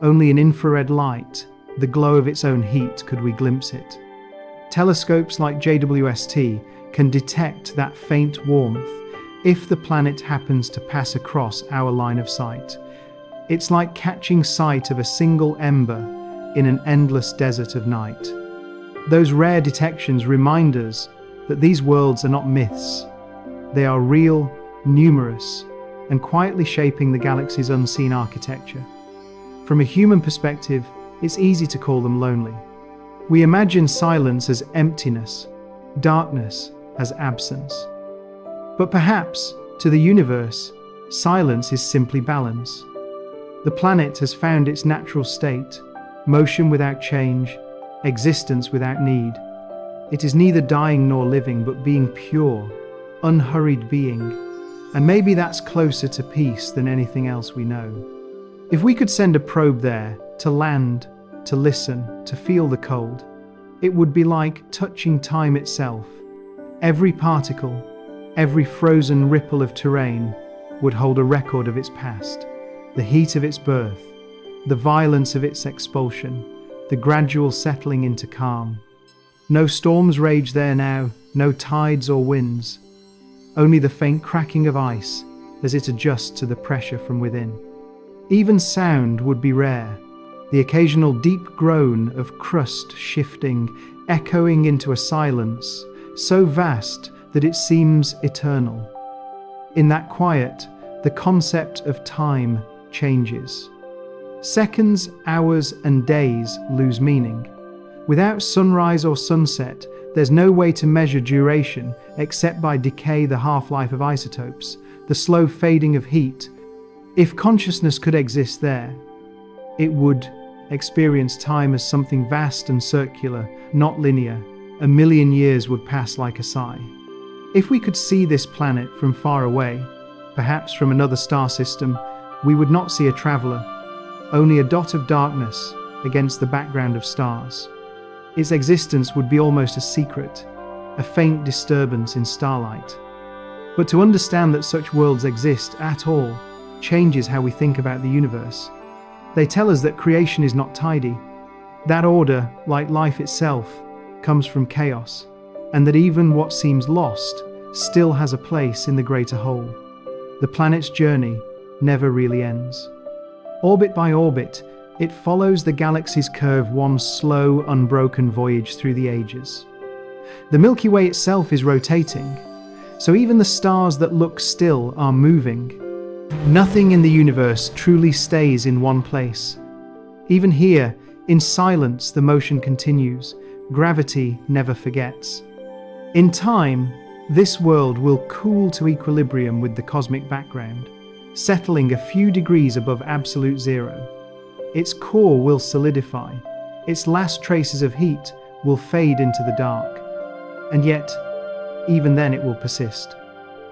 Speaker 1: Only in infrared light, the glow of its own heat, could we glimpse it. Telescopes like JWST can detect that faint warmth if the planet happens to pass across our line of sight. It's like catching sight of a single ember in an endless desert of night. Those rare detections remind us that these worlds are not myths. They are real, numerous, and quietly shaping the galaxy's unseen architecture. From a human perspective, it's easy to call them lonely. We imagine silence as emptiness, darkness as absence. But perhaps, to the universe, silence is simply balance. The planet has found its natural state, motion without change, existence without need. It is neither dying nor living, but being pure, unhurried being. And maybe that's closer to peace than anything else we know. If we could send a probe there, to land, to listen, to feel the cold, it would be like touching time itself. Every particle, every frozen ripple of terrain would hold a record of its past, the heat of its birth, the violence of its expulsion, the gradual settling into calm. No storms rage there now, no tides or winds, only the faint cracking of ice as it adjusts to the pressure from within. Even sound would be rare, the occasional deep groan of crust shifting, echoing into a silence so vast that it seems eternal. In that quiet, the concept of time changes. Seconds, hours, and days lose meaning. Without sunrise or sunset, there's no way to measure duration except by decay, the half-life of isotopes, the slow fading of heat. If consciousness could exist there, it would experience time as something vast and circular, not linear. A million years would pass like a sigh. If we could see this planet from far away, perhaps from another star system, we would not see a traveler, only a dot of darkness against the background of stars. Its existence would be almost a secret, a faint disturbance in starlight. But to understand that such worlds exist at all changes how we think about the universe. They tell us that creation is not tidy, that order, like life itself, comes from chaos, and that even what seems lost still has a place in the greater whole. The planet's journey never really ends. Orbit by orbit, it follows the galaxy's curve, one slow, unbroken voyage through the ages. The Milky Way itself is rotating, so even the stars that look still are moving. Nothing in the universe truly stays in one place. Even here, in silence, the motion continues. Gravity never forgets. In time, this world will cool to equilibrium with the cosmic background, settling a few degrees above absolute zero. Its core will solidify. Its last traces of heat will fade into the dark. And yet, even then it will persist.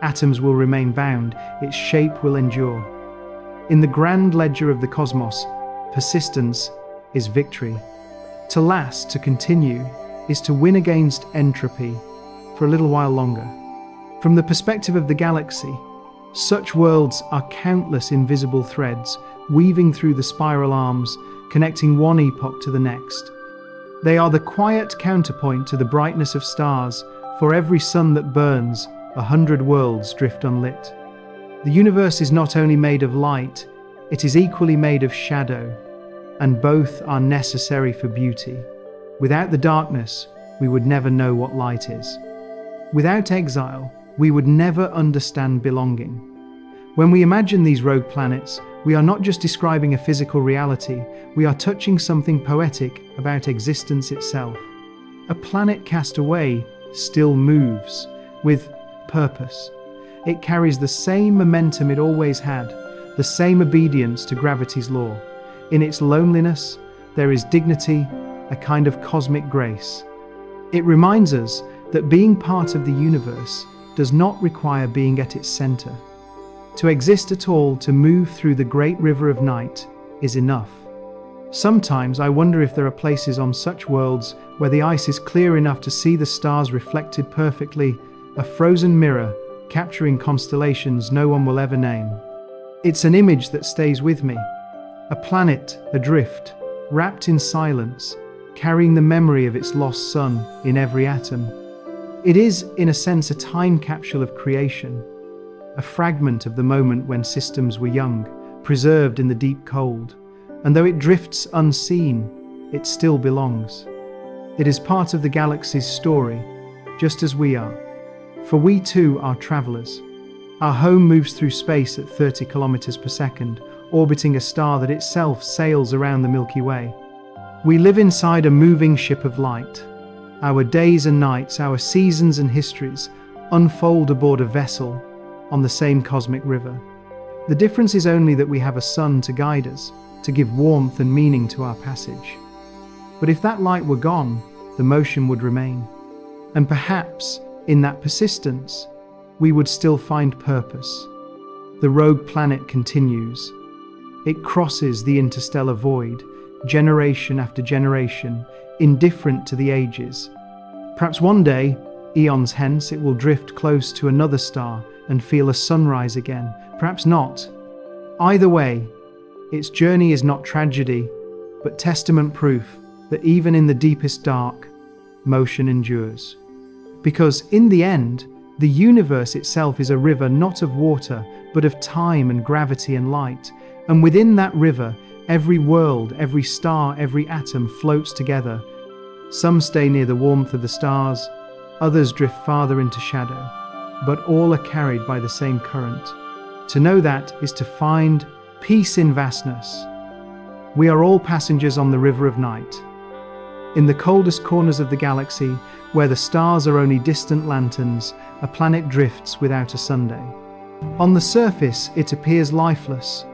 Speaker 1: Atoms will remain bound, its shape will endure. In the grand ledger of the cosmos, persistence is victory. To last, to continue, is to win against entropy for a little while longer. From the perspective of the galaxy, such worlds are countless invisible threads, weaving through the spiral arms, connecting one epoch to the next. They are the quiet counterpoint to the brightness of stars. For every sun that burns, 100 worlds drift unlit. The universe is not only made of light, it is equally made of shadow, and both are necessary for beauty. Without the darkness, we would never know what light is. Without exile, we would never understand belonging. When we imagine these rogue planets, we are not just describing a physical reality, we are touching something poetic about existence itself. A planet cast away still moves, with purpose. It carries the same momentum it always had, the same obedience to gravity's law. In its loneliness, there is dignity, a kind of cosmic grace. It reminds us that being part of the universe does not require being at its center. To exist at all, to move through the great river of night, is enough. Sometimes I wonder if there are places on such worlds where the ice is clear enough to see the stars reflected perfectly, a frozen mirror capturing constellations no one will ever name. It's an image that stays with me. A planet adrift, wrapped in silence, carrying the memory of its lost sun in every atom. It is, in a sense, a time capsule of creation, a fragment of the moment when systems were young, preserved in the deep cold. And though it drifts unseen, it still belongs. It is part of the galaxy's story, just as we are. For we too are travelers. Our home moves through space at 30 kilometers per second, orbiting a star that itself sails around the Milky Way. We live inside a moving ship of light. Our days and nights, our seasons and histories, unfold aboard a vessel on the same cosmic river. The difference is only that we have a sun to guide us, to give warmth and meaning to our passage. But if that light were gone, the motion would remain. And perhaps, in that persistence, we would still find purpose. The rogue planet continues. It crosses the interstellar void, generation after generation, indifferent to the ages. Perhaps one day, eons hence, it will drift close to another star and feel a sunrise again. Perhaps not. Either way, its journey is not tragedy, but testament proof that even in the deepest dark, motion endures. Because in the end, the universe itself is a river not of water, but of time and gravity and light. And within that river, every world, every star, every atom floats together. Some stay near the warmth of the stars, others drift farther into shadow, but all are carried by the same current. To know that is to find peace in vastness. We are all passengers on the river of night. In the coldest corners of the galaxy, where the stars are only distant lanterns, a planet drifts without a Sunday. On the surface, it appears lifeless,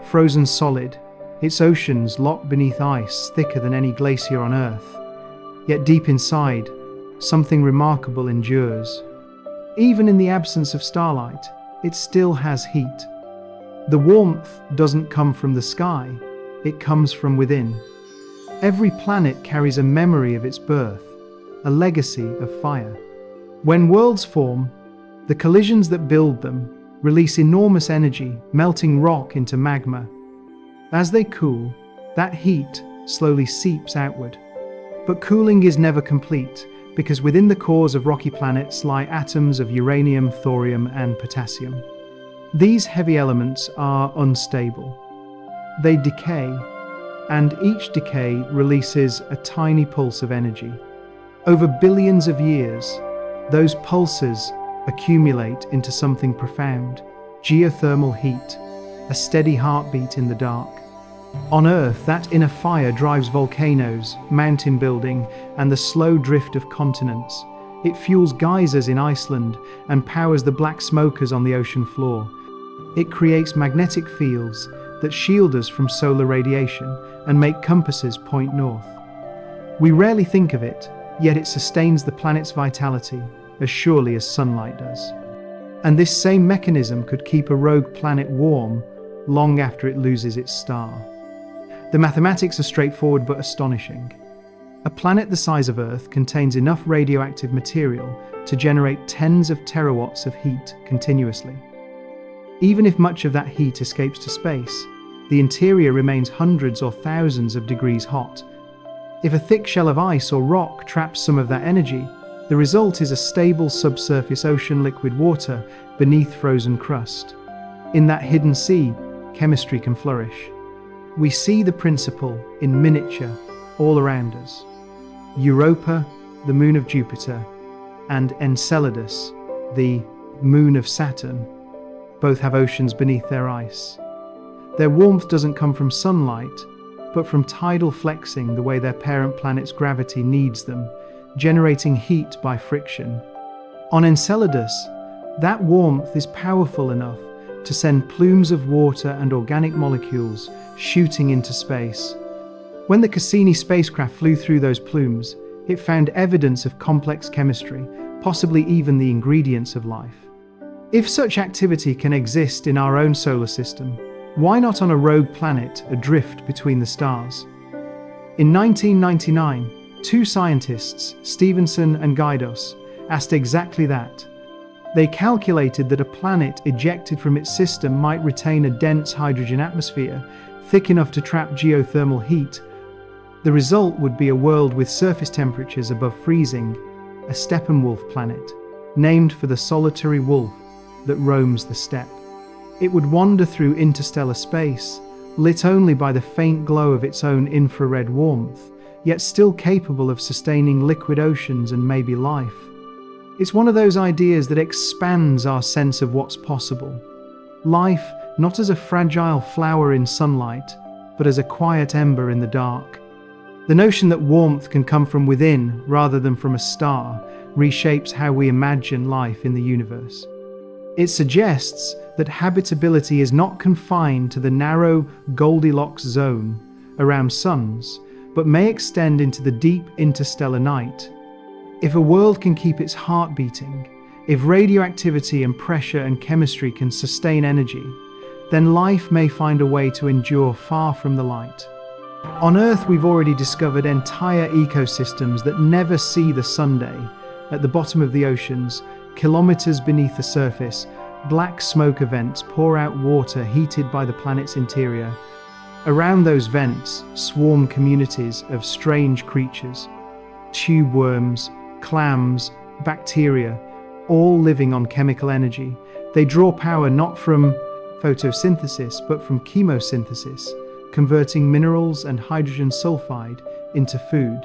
Speaker 1: frozen solid, its oceans locked beneath ice thicker than any glacier on Earth. Yet deep inside, something remarkable endures. Even in the absence of starlight, it still has heat. The warmth doesn't come from the sky, it comes from within. Every planet carries a memory of its birth, a legacy of fire. When worlds form, the collisions that build them release enormous energy, melting rock into magma. As they cool, that heat slowly seeps outward. But cooling is never complete. because within the cores of rocky planets lie atoms of uranium, thorium, and potassium. These heavy elements are unstable. They decay, and each decay releases a tiny pulse of energy. Over billions of years, those pulses accumulate into something profound: geothermal heat, a steady heartbeat in the dark. On Earth, that inner fire drives volcanoes, mountain building, and the slow drift of continents. It fuels geysers in Iceland and powers the black smokers on the ocean floor. It creates magnetic fields that shield us from solar radiation and make compasses point north. We rarely think of it, yet it sustains the planet's vitality as surely as sunlight does. And this same mechanism could keep a rogue planet warm long after it loses its star. The mathematics are straightforward but astonishing. A planet the size of Earth contains enough radioactive material to generate tens of terawatts of heat continuously. Even if much of that heat escapes to space, the interior remains hundreds or thousands of degrees hot. If a thick shell of ice or rock traps some of that energy, the result is a stable subsurface ocean liquid water beneath frozen crust. In that hidden sea, chemistry can flourish. We see the principle in miniature all around us. Europa, the moon of Jupiter, and Enceladus, the moon of Saturn, both have oceans beneath their ice. Their warmth doesn't come from sunlight, but from tidal flexing the way their parent planet's gravity kneads them, generating heat by friction. On Enceladus, that warmth is powerful enough to send plumes of water and organic molecules shooting into space. When the Cassini spacecraft flew through those plumes, it found evidence of complex chemistry, possibly even the ingredients of life. If such activity can exist in our own solar system, why not on a rogue planet adrift between the stars? In 1999, two scientists, Stevenson and Gaidos, asked exactly that. They calculated that a planet ejected from its system might retain a dense hydrogen atmosphere thick enough to trap geothermal heat. The result would be a world with surface temperatures above freezing, a Steppenwolf planet, named for the solitary wolf that roams the steppe. It would wander through interstellar space, lit only by the faint glow of its own infrared warmth, yet still capable of sustaining liquid oceans and maybe life. It's one of those ideas that expands our sense of what's possible. Life, not as a fragile flower in sunlight, but as a quiet ember in the dark. The notion that warmth can come from within rather than from a star reshapes how we imagine life in the universe. It suggests that habitability is not confined to the narrow Goldilocks zone around suns, but may extend into the deep interstellar night. If a world can keep its heart beating, if radioactivity and pressure and chemistry can sustain energy, then life may find a way to endure far from the light. On Earth, we've already discovered entire ecosystems that never see the sunday. At the bottom of the oceans, kilometers beneath the surface, black smoke vents pour out water heated by the planet's interior. Around those vents swarm communities of strange creatures, tube worms, clams, bacteria, all living on chemical energy. They draw power not from photosynthesis, but from chemosynthesis, converting minerals and hydrogen sulfide into food.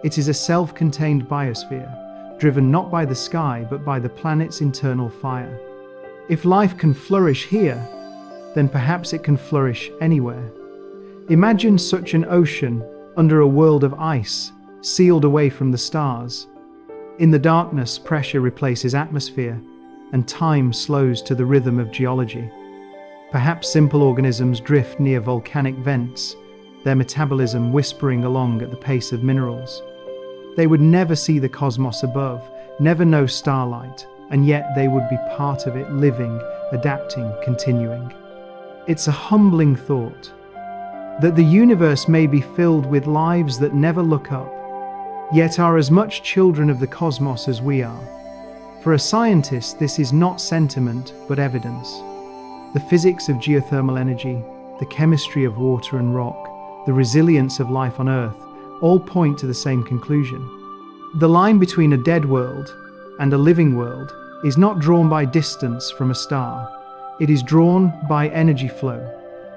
Speaker 1: It is a self-contained biosphere, driven not by the sky, but by the planet's internal fire. If life can flourish here, then perhaps it can flourish anywhere. Imagine such an ocean under a world of ice, sealed away from the stars. In the darkness, pressure replaces atmosphere, and time slows to the rhythm of geology. Perhaps simple organisms drift near volcanic vents, their metabolism whispering along at the pace of minerals. They would never see the cosmos above, never know starlight, and yet they would be part of it, living, adapting, continuing. It's a humbling thought that the universe may be filled with lives that never look up, yet are as much children of the cosmos as we are. For a scientist, this is not sentiment, but evidence. The physics of geothermal energy, the chemistry of water and rock, the resilience of life on Earth, all point to the same conclusion. The line between a dead world and a living world is not drawn by distance from a star. It is drawn by energy flow,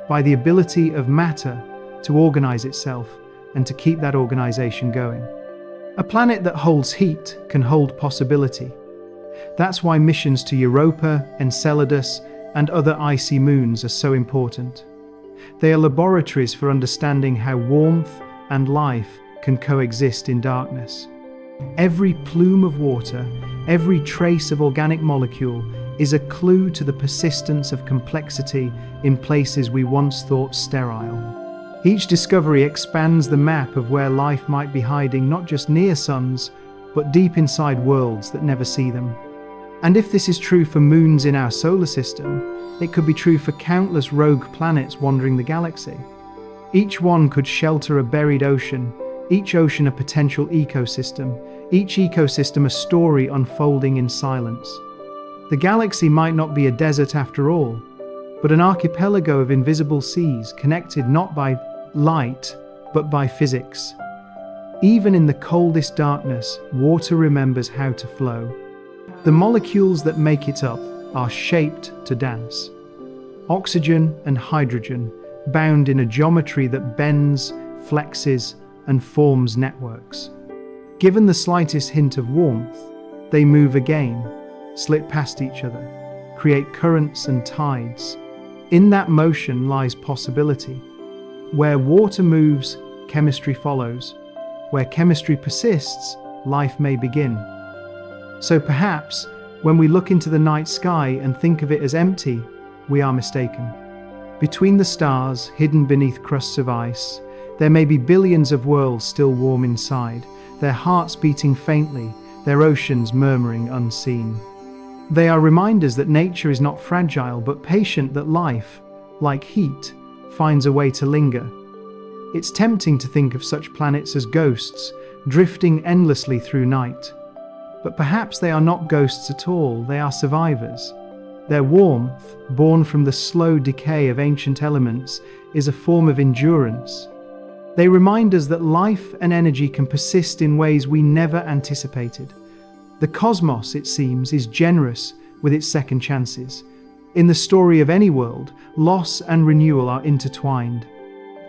Speaker 1: by the ability of matter to organize itself and to keep that organization going. A planet that holds heat can hold possibility. That's why missions to Europa, Enceladus, and other icy moons are so important. They are laboratories for understanding how warmth and life can coexist in darkness. Every plume of water, every trace of organic molecule is a clue to the persistence of complexity in places we once thought sterile. Each discovery expands the map of where life might be hiding, not just near suns, but deep inside worlds that never see them. And if this is true for moons in our solar system, it could be true for countless rogue planets wandering the galaxy. Each one could shelter a buried ocean, each ocean a potential ecosystem, each ecosystem a story unfolding in silence. The galaxy might not be a desert after all, but an archipelago of invisible seas connected not by light, but by physics. Even in the coldest darkness, water remembers how to flow. The molecules that make it up are shaped to dance. Oxygen and hydrogen, bound in a geometry that bends, flexes, and forms networks. Given the slightest hint of warmth, they move again, slip past each other, create currents and tides. In that motion lies possibility. Where water moves, chemistry follows. Where chemistry persists, life may begin. So perhaps, when we look into the night sky and think of it as empty, we are mistaken. Between the stars, hidden beneath crusts of ice, there may be billions of worlds still warm inside, their hearts beating faintly, their oceans murmuring unseen. They are reminders that nature is not fragile but patient, that life, like heat, finds a way to linger. It's tempting to think of such planets as ghosts, drifting endlessly through night. But perhaps they are not ghosts at all, they are survivors. Their warmth, born from the slow decay of ancient elements, is a form of endurance. They remind us that life and energy can persist in ways we never anticipated. The cosmos, it seems, is generous with its second chances. In the story of any world, loss and renewal are intertwined.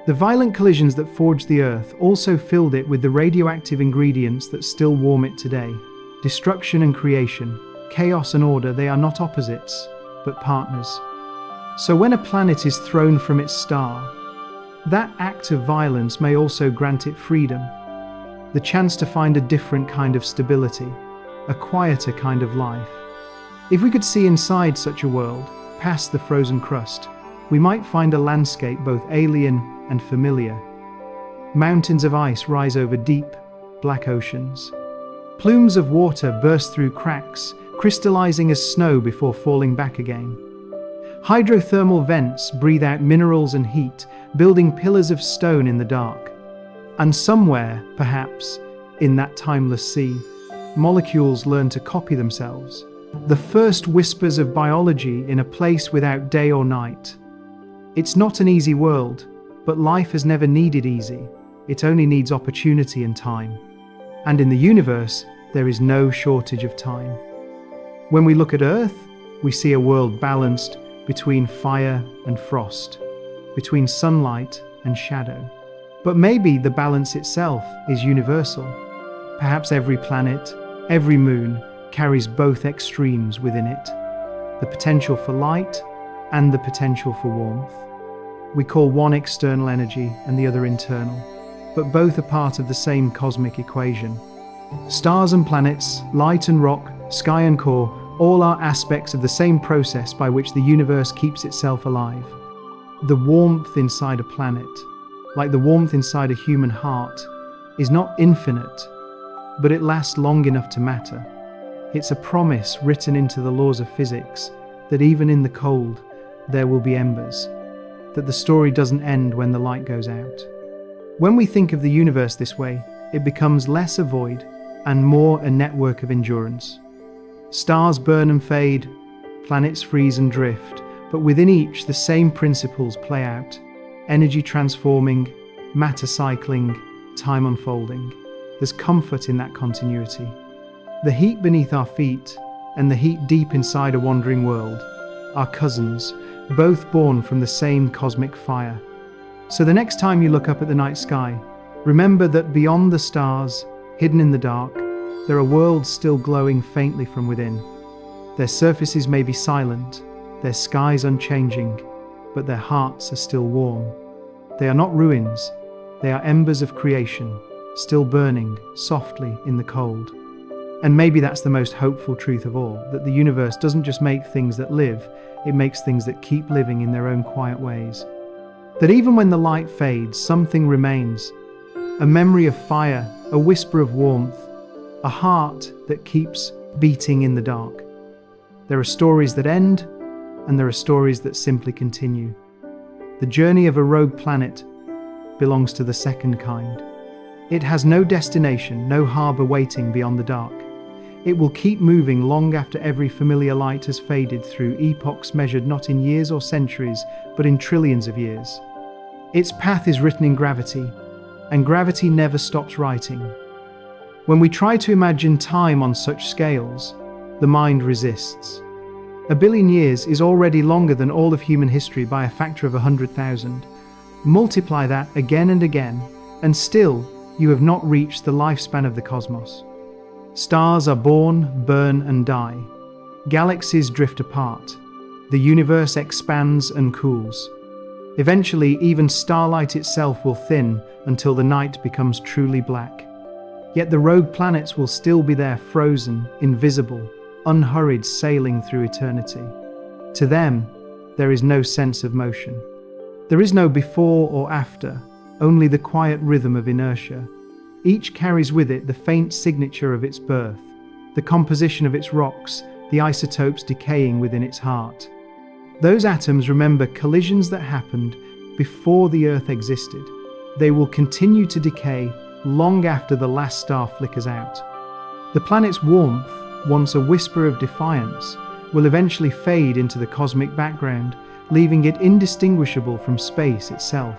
Speaker 1: The violent collisions that forged the Earth also filled it with the radioactive ingredients that still warm it today. Destruction and creation, chaos and order, they are not opposites, but partners. So when a planet is thrown from its star, that act of violence may also grant it freedom, the chance to find a different kind of stability, a quieter kind of life. If we could see inside such a world, past the frozen crust, we might find a landscape both alien and familiar. Mountains of ice rise over deep, black oceans. Plumes of water burst through cracks, crystallizing as snow before falling back again. Hydrothermal vents breathe out minerals and heat, building pillars of stone in the dark. And somewhere, perhaps, in that timeless sea, molecules learn to copy themselves. The first whispers of biology in a place without day or night. It's not an easy world, but life has never needed easy. It only needs opportunity and time. And in the universe, there is no shortage of time. When we look at Earth, we see a world balanced between fire and frost, between sunlight and shadow. But maybe the balance itself is universal. Perhaps every planet, every moon, carries both extremes within it, the potential for light and the potential for warmth. We call one external energy and the other internal, but both are part of the same cosmic equation. Stars and planets, light and rock, sky and core, all are aspects of the same process by which the universe keeps itself alive. The warmth inside a planet, like the warmth inside a human heart, is not infinite, but it lasts long enough to matter. It's a promise written into the laws of physics that even in the cold, there will be embers, that the story doesn't end when the light goes out. When we think of the universe this way, it becomes less a void and more a network of endurance. Stars burn and fade, planets freeze and drift, but within each the same principles play out: energy transforming, matter cycling, time unfolding. there's comfort in that continuity. The heat beneath our feet and the heat deep inside a wandering world are cousins, both born from the same cosmic fire. So the next time you look up at the night sky, remember that beyond the stars, hidden in the dark, there are worlds still glowing faintly from within. Their surfaces may be silent, their skies unchanging, but their hearts are still warm. They are not ruins, they are embers of creation, still burning softly in the cold. And maybe that's the most hopeful truth of all, that the universe doesn't just make things that live, it makes things that keep living in their own quiet ways. That even when the light fades, something remains. A memory of fire, a whisper of warmth, a heart that keeps beating in the dark. There are stories that end, and there are stories that simply continue. The journey of a rogue planet belongs to the second kind. It has no destination, no harbor waiting beyond the dark. It will keep moving long after every familiar light has faded, through epochs measured not in years or centuries, but in trillions of years. Its path is written in gravity, and gravity never stops writing. When we try to imagine time on such scales, the mind resists. 1 billion years is already longer than all of human history by a factor of 100,000. Multiply that again and again, and still you have not reached the lifespan of the cosmos. Stars are born, burn, and die. Galaxies drift apart. The universe expands and cools. Eventually, even starlight itself will thin until the night becomes truly black. Yet the rogue planets will still be there, frozen, invisible, unhurried, sailing through eternity. To them, there is no sense of motion. There is no before or after, only the quiet rhythm of inertia. Each carries with it the faint signature of its birth, the composition of its rocks, the isotopes decaying within its heart. Those atoms remember collisions that happened before the Earth existed. They will continue to decay long after the last star flickers out. The planet's warmth, once a whisper of defiance, will eventually fade into the cosmic background, leaving it indistinguishable from space itself.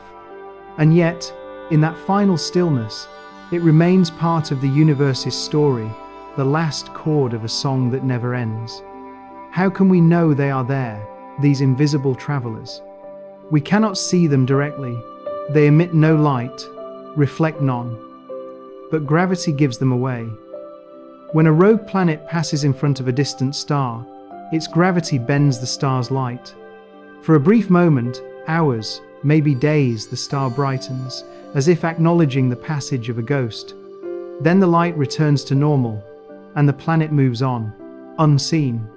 Speaker 1: And yet, in that final stillness, it remains part of the universe's story, the last chord of a song that never ends. How can we know they are there, these invisible travelers? We cannot see them directly. They emit no light, reflect none. But gravity gives them away. When a rogue planet passes in front of a distant star, its gravity bends the star's light. For a brief moment, hours, maybe days, the star brightens, as if acknowledging the passage of a ghost. Then the light returns to normal, and the planet moves on, unseen.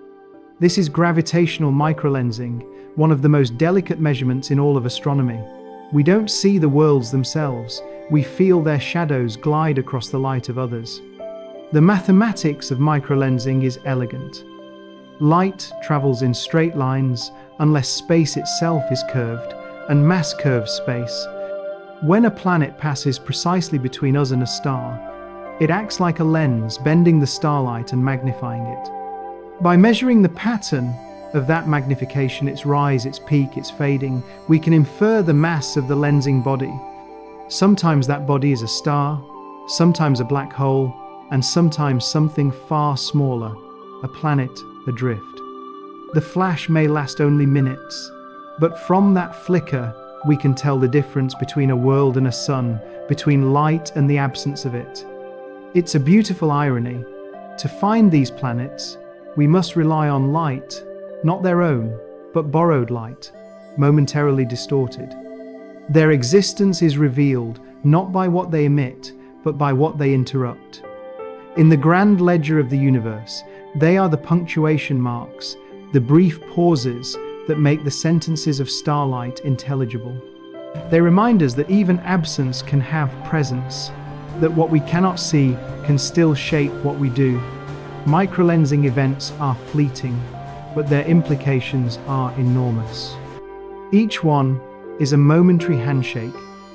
Speaker 1: This is gravitational microlensing, one of the most delicate measurements in all of astronomy. We don't see the worlds themselves, we feel their shadows glide across the light of others. The mathematics of microlensing is elegant. Light travels in straight lines unless space itself is curved, and mass curves space. When a planet passes precisely between us and a star, it acts like a lens, bending the starlight and magnifying it. By measuring the pattern of that magnification, its rise, its peak, its fading, we can infer the mass of the lensing body. Sometimes that body is a star, sometimes a black hole, and sometimes something far smaller, a planet adrift. The flash may last only minutes, but from that flicker, we can tell the difference between a world and a sun, between light and the absence of it. It's a beautiful irony. To find these planets, we must rely on light, not their own, but borrowed light, momentarily distorted. Their existence is revealed not by what they emit, but by what they interrupt. In the grand ledger of the universe, they are the punctuation marks, the brief pauses that make the sentences of starlight intelligible. They remind us that even absence can have presence, that what we cannot see can still shape what we do. Microlensing events are fleeting, but their implications are enormous. Each one is a momentary handshake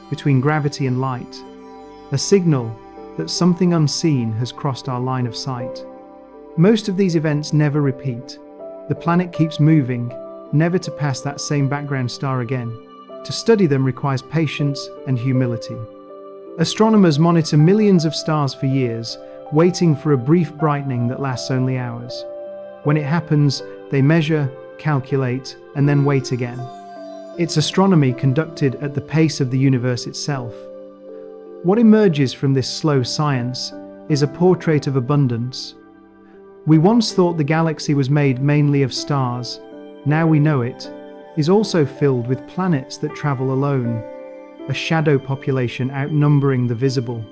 Speaker 1: between gravity and light, a signal that something unseen has crossed our line of sight. Most of these events never repeat. The planet keeps moving, never to pass that same background star again. To study them requires patience and humility. Astronomers monitor millions of stars for years, waiting for a brief brightening that lasts only hours. When it happens, they measure, calculate, and then wait again. It's astronomy conducted at the pace of the universe itself. What emerges from this slow science is a portrait of abundance. We once thought the galaxy was made mainly of stars. Now we know it is also filled with planets that travel alone, a shadow population outnumbering the visible.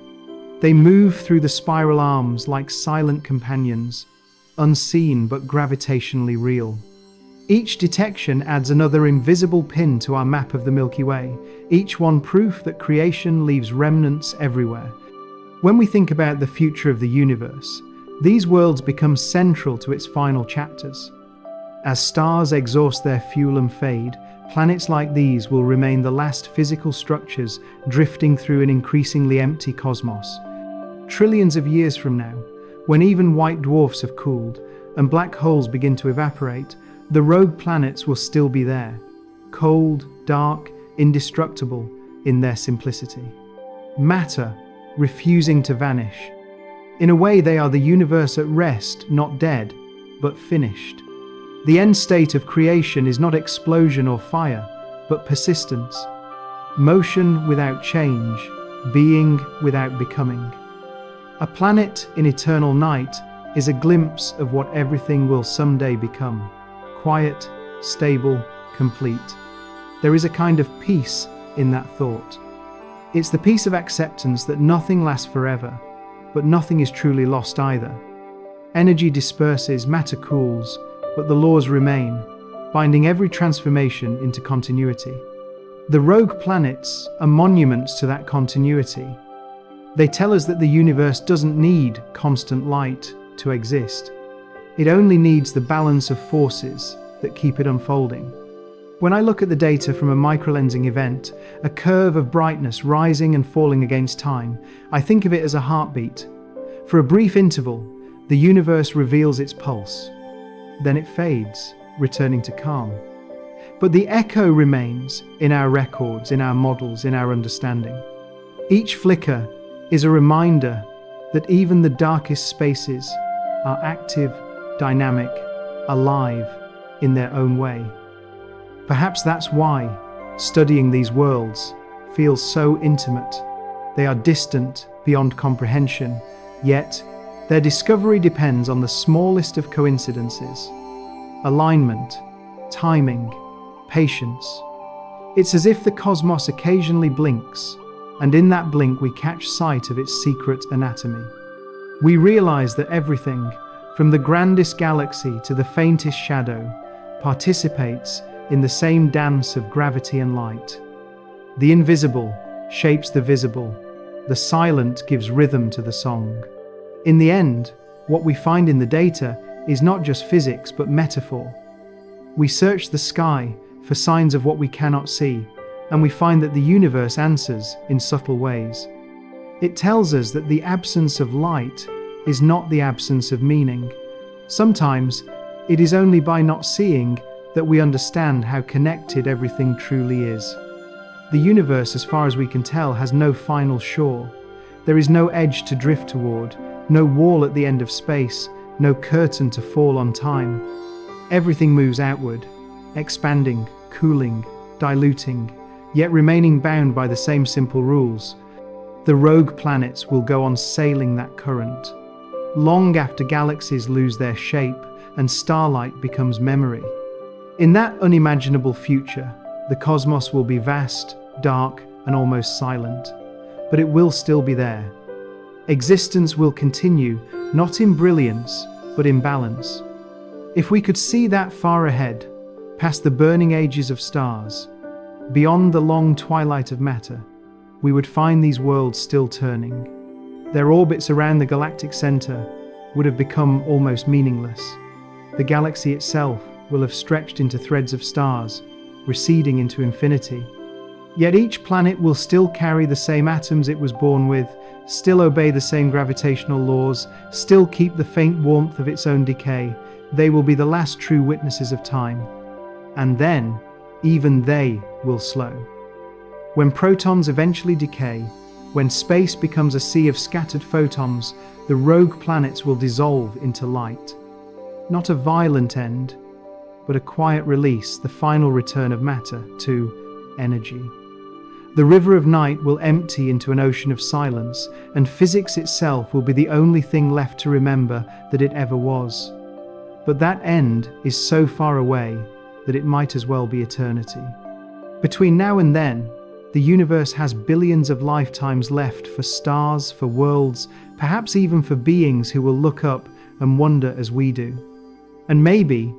Speaker 1: They move through the spiral arms like silent companions, unseen but gravitationally real. Each detection adds another invisible pin to our map of the Milky Way, each one proof that creation leaves remnants everywhere. When we think about the future of the universe, these worlds become central to its final chapters. As stars exhaust their fuel and fade, planets like these will remain the last physical structures drifting through an increasingly empty cosmos. Trillions of years from now, when even white dwarfs have cooled and black holes begin to evaporate, the rogue planets will still be there, cold, dark, indestructible in their simplicity. Matter, refusing to vanish. In a way, they are the universe at rest, not dead, but finished. The end state of creation is not explosion or fire, but persistence. Motion without change, being without becoming. A planet in eternal night is a glimpse of what everything will someday become. Quiet, stable, complete. There is a kind of peace in that thought. It's the peace of acceptance that nothing lasts forever, but nothing is truly lost either. Energy disperses, matter cools, but the laws remain, binding every transformation into continuity. The rogue planets are monuments to that continuity. They tell us that the universe doesn't need constant light to exist. It only needs the balance of forces that keep it unfolding. When I look at the data from a microlensing event, a curve of brightness rising and falling against time, I think of it as a heartbeat. For a brief interval, the universe reveals its pulse. Then it fades, returning to calm. But the echo remains in our records, in our models, in our understanding. Each flicker is a reminder that even the darkest spaces are active, dynamic, alive in their own way. Perhaps that's why studying these worlds feels so intimate. They are distant beyond comprehension, yet their discovery depends on the smallest of coincidences. Alignment, timing, patience. It's as if the cosmos occasionally blinks, and in that blink we catch sight of its secret anatomy. We realize that everything, from the grandest galaxy to the faintest shadow, participates in the same dance of gravity and light. The invisible shapes the visible. The silent gives rhythm to the song. In the end, what we find in the data is not just physics but metaphor. We search the sky for signs of what we cannot see, and we find that the universe answers in subtle ways. It tells us that the absence of light is not the absence of meaning. Sometimes it is only by not seeing that we understand how connected everything truly is. The universe, as far as we can tell, has no final shore. There is no edge to drift toward, no wall at the end of space, no curtain to fall on time. Everything moves outward, expanding, cooling, diluting, yet remaining bound by the same simple rules. The rogue planets will go on sailing that current, long after galaxies lose their shape and starlight becomes memory. In that unimaginable future, the cosmos will be vast, dark, and almost silent, but it will still be there. Existence will continue, not in brilliance, but in balance. If we could see that far ahead, past the burning ages of stars, beyond the long twilight of matter, we would find these worlds still turning. Their orbits around the galactic center would have become almost meaningless. The galaxy itself will have stretched into threads of stars, receding into infinity. Yet each planet will still carry the same atoms it was born with, still obey the same gravitational laws, still keep the faint warmth of its own decay. They will be the last true witnesses of time. And then, even they will slow. When protons eventually decay, When space becomes a sea of scattered photons, the rogue planets will dissolve into light. Not a violent end, but a quiet release, the final return of matter to energy. The river of night will empty into an ocean of silence, and physics itself will be the only thing left to remember that it ever was. But that end is so far away that it might as well be eternity. Between now and then, the universe has billions of lifetimes left for stars, for worlds, perhaps even for beings who will look up and wonder as we do. And maybe,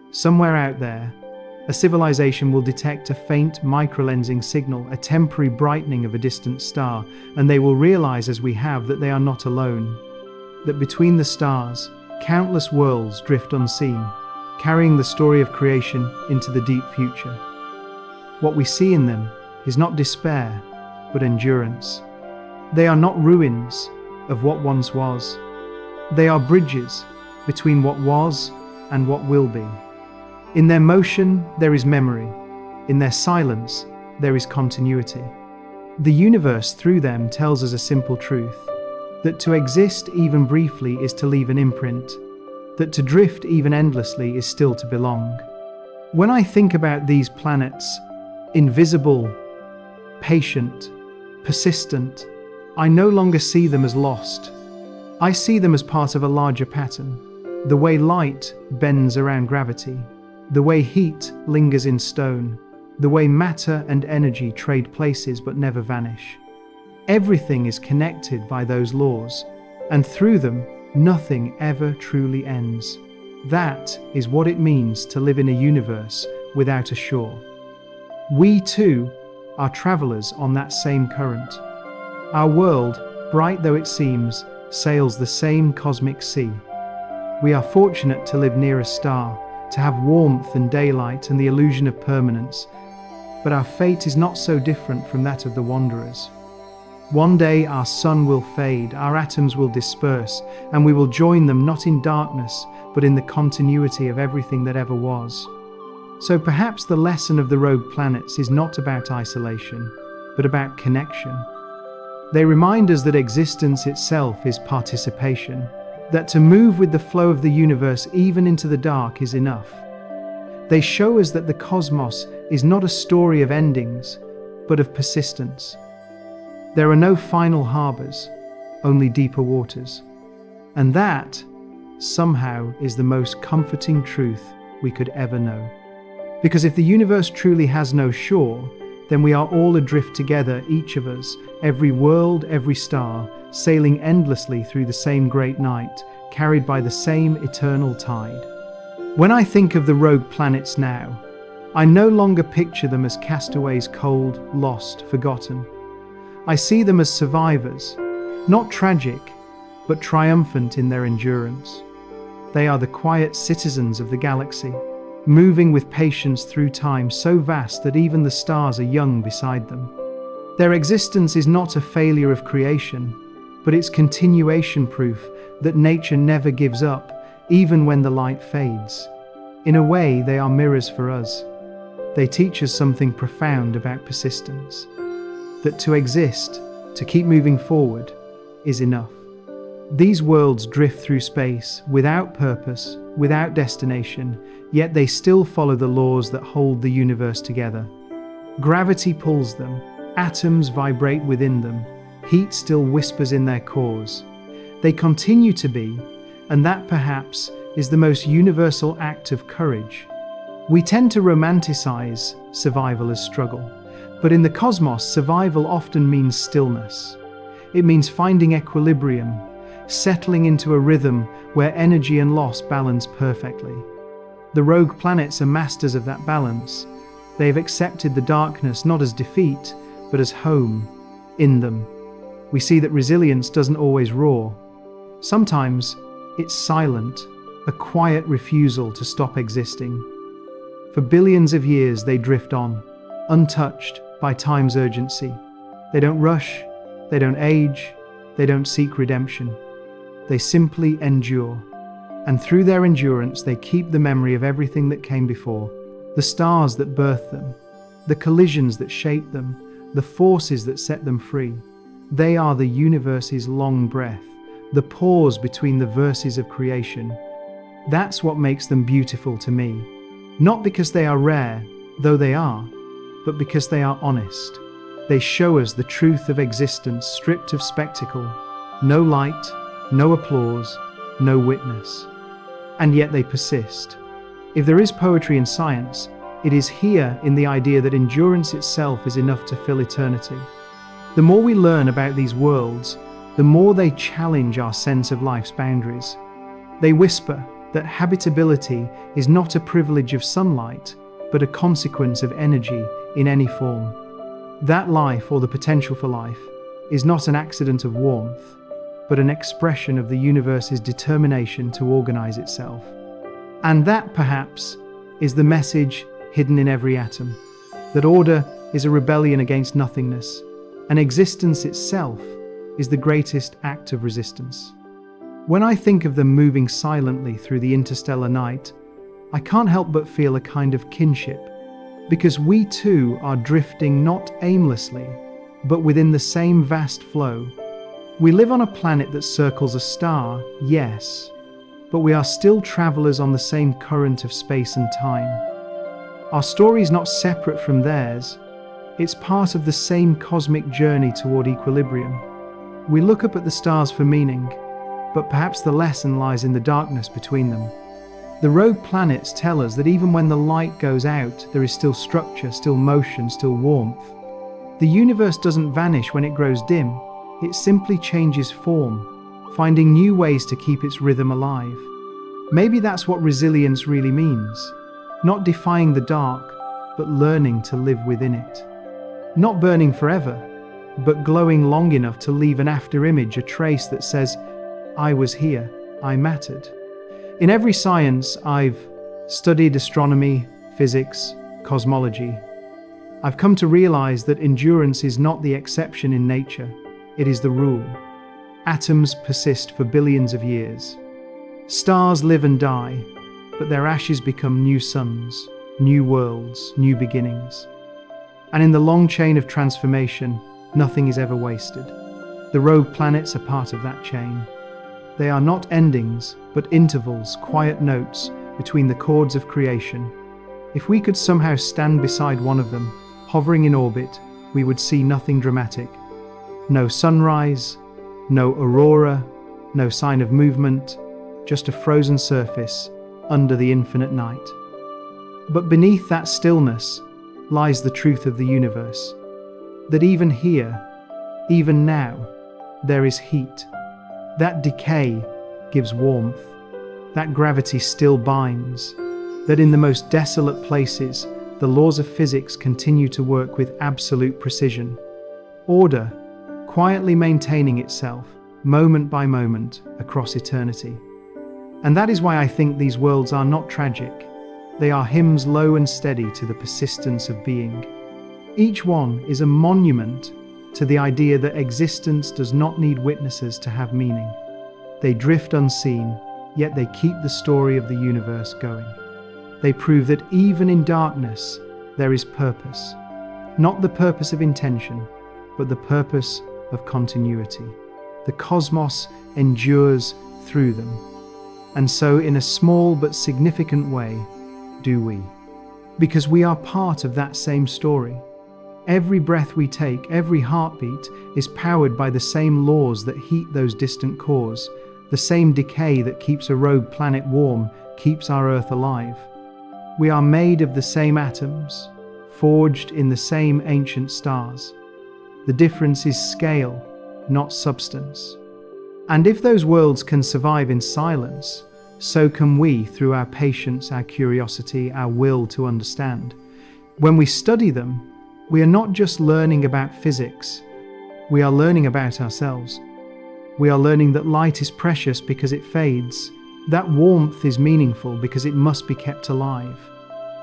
Speaker 1: somewhere out there, a civilization will detect a faint microlensing signal, a temporary brightening of a distant star, and they will realize, as we have, that they are not alone. That between the stars, countless worlds drift unseen, carrying the story of creation into the deep future. What we see in them is not despair, but endurance. They are not ruins of what once was. They are bridges between what was and what will be. In their motion, there is memory. In their silence, there is continuity. The universe, through them, tells us a simple truth: that to exist even briefly is to leave an imprint, that to drift even endlessly is still to belong. When I think about these planets, invisible, patient, persistent, I no longer see them as lost. I see them as part of a larger pattern. The way light bends around gravity, the way heat lingers in stone, the way matter and energy trade places but never vanish. Everything is connected by those laws, and through them, nothing ever truly ends. That is what it means to live in a universe without a shore. We, too, are travelers on that same current. Our world, bright though it seems, sails the same cosmic sea. We are fortunate to live near a star, to have warmth and daylight and the illusion of permanence, but our fate is not so different from that of the wanderers. One day our sun will fade, our atoms will disperse, and we will join them not in darkness, but in the continuity of everything that ever was. So perhaps the lesson of the rogue planets is not about isolation, but about connection. They remind us that existence itself is participation, that to move with the flow of the universe even into the dark is enough. They show us that the cosmos is not a story of endings, but of persistence. There are no final harbors, only deeper waters. And that, somehow, is the most comforting truth we could ever know. Because if the universe truly has no shore, then we are all adrift together, each of us, every world, every star, sailing endlessly through the same great night, carried by the same eternal tide. When I think of the rogue planets now, I no longer picture them as castaways, cold, lost, forgotten. I see them as survivors, not tragic, but triumphant in their endurance. They are the quiet citizens of the galaxy, moving with patience through time so vast that even the stars are young beside them. Their existence is not a failure of creation, but its continuation proof that nature never gives up, even when the light fades. In a way, they are mirrors for us. They teach us something profound about persistence, that to exist, to keep moving forward, is enough. These worlds drift through space without purpose, without destination, yet they still follow the laws that hold the universe together. Gravity pulls them, atoms vibrate within them, heat still whispers in their cores. They continue to be, and that perhaps is the most universal act of courage. We tend to romanticize survival as struggle, but in the cosmos, survival often means stillness. It means finding equilibrium, settling into a rhythm where energy and loss balance perfectly. The rogue planets are masters of that balance. They have accepted the darkness not as defeat, but as home. In them, we see that resilience doesn't always roar. Sometimes it's silent, a quiet refusal to stop existing. For billions of years they drift on, untouched by time's urgency. They don't rush, they don't age, they don't seek redemption. They simply endure. And through their endurance they keep the memory of everything that came before, the stars that birthed them, the collisions that shaped them, the forces that set them free. They are the universe's long breath, the pause between the verses of creation. That's what makes them beautiful to me. Not because they are rare, though they are, but because they are honest. They show us the truth of existence stripped of spectacle. No light, no applause, no witness. And yet they persist. If there is poetry in science, it is here in the idea that endurance itself is enough to fill eternity. The more we learn about these worlds, the more they challenge our sense of life's boundaries. They whisper that habitability is not a privilege of sunlight, but a consequence of energy in any form. That life, or the potential for life, is not an accident of warmth, but an expression of the universe's determination to organize itself. And that, perhaps, is the message hidden in every atom, that order is a rebellion against nothingness, and existence itself is the greatest act of resistance. When I think of them moving silently through the interstellar night, I can't help but feel a kind of kinship, because we too are drifting not aimlessly, but within the same vast flow. We live on a planet that circles a star, yes, but we are still travelers on the same current of space and time. Our story is not separate from theirs, it's part of the same cosmic journey toward equilibrium. We look up at the stars for meaning, but perhaps the lesson lies in the darkness between them. The rogue planets tell us that even when the light goes out, there is still structure, still motion, still warmth. The universe doesn't vanish when it grows dim, it simply changes form, finding new ways to keep its rhythm alive. Maybe that's what resilience really means. Not defying the dark, but learning to live within it. Not burning forever, but glowing long enough to leave an afterimage, a trace that says, I was here, I mattered. In every science, I've studied astronomy, physics, cosmology. I've come to realize that endurance is not the exception in nature, it is the rule. Atoms persist for billions of years. Stars live and die, but their ashes become new suns, new worlds, new beginnings. And in the long chain of transformation, nothing is ever wasted. The rogue planets are part of that chain. They are not endings, but intervals, quiet notes between the chords of creation. If we could somehow stand beside one of them, hovering in orbit, we would see nothing dramatic. No sunrise, no aurora, no sign of movement, just a frozen surface under the infinite night. But beneath that stillness lies the truth of the universe, that even here, even now, there is heat. That decay gives warmth, that gravity still binds, that in the most desolate places, the laws of physics continue to work with absolute precision. Order, quietly maintaining itself, moment by moment, across eternity. And that is why I think these worlds are not tragic. They are hymns low and steady to the persistence of being. Each one is a monument to the idea that existence does not need witnesses to have meaning. They drift unseen, yet they keep the story of the universe going. They prove that even in darkness, there is purpose. Not the purpose of intention, but the purpose of continuity. The cosmos endures through them. And so, in a small but significant way, do we. Because we are part of that same story. Every breath we take, every heartbeat, is powered by the same laws that heat those distant cores, the same decay that keeps a rogue planet warm, keeps our Earth alive. We are made of the same atoms, forged in the same ancient stars. The difference is scale, not substance. And if those worlds can survive in silence, so can we through our patience, our curiosity, our will to understand. When we study them, we are not just learning about physics, we are learning about ourselves. We are learning that light is precious because it fades, that warmth is meaningful because it must be kept alive.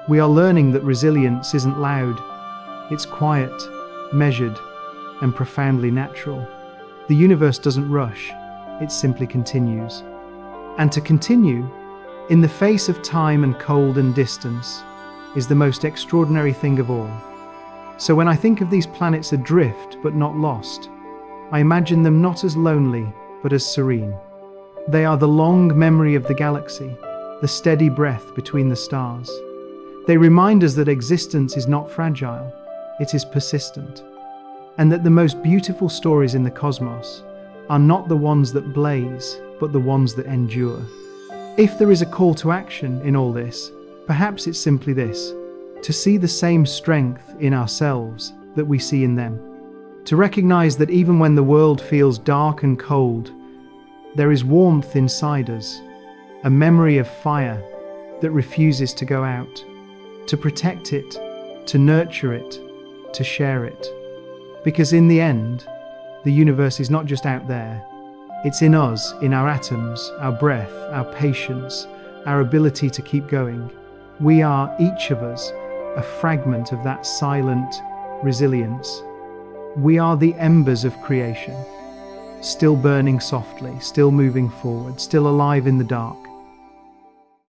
Speaker 1: We are learning that resilience isn't loud, it's quiet, measured, and profoundly natural. The universe doesn't rush, it simply continues. And to continue, in the face of time and cold and distance, is the most extraordinary thing of all. So when I think of these planets adrift but not lost, I imagine them not as lonely, but as serene. They are the long memory of the galaxy, the steady breath between the stars. They remind us that existence is not fragile, it is persistent, and that the most beautiful stories in the cosmos are not the ones that blaze, but the ones that endure. If there is a call to action in all this, perhaps it's simply this: to see the same strength in ourselves that we see in them. To recognize that even when the world feels dark and cold, there is warmth inside us, a memory of fire that refuses to go out. To protect it, to nurture it, to share it. Because in the end, the universe is not just out there, it's in us, in our atoms, our breath, our patience, our ability to keep going. We are, each of us, a fragment of that silent resilience. We are the embers of creation, still burning softly, still moving forward, still alive in the dark.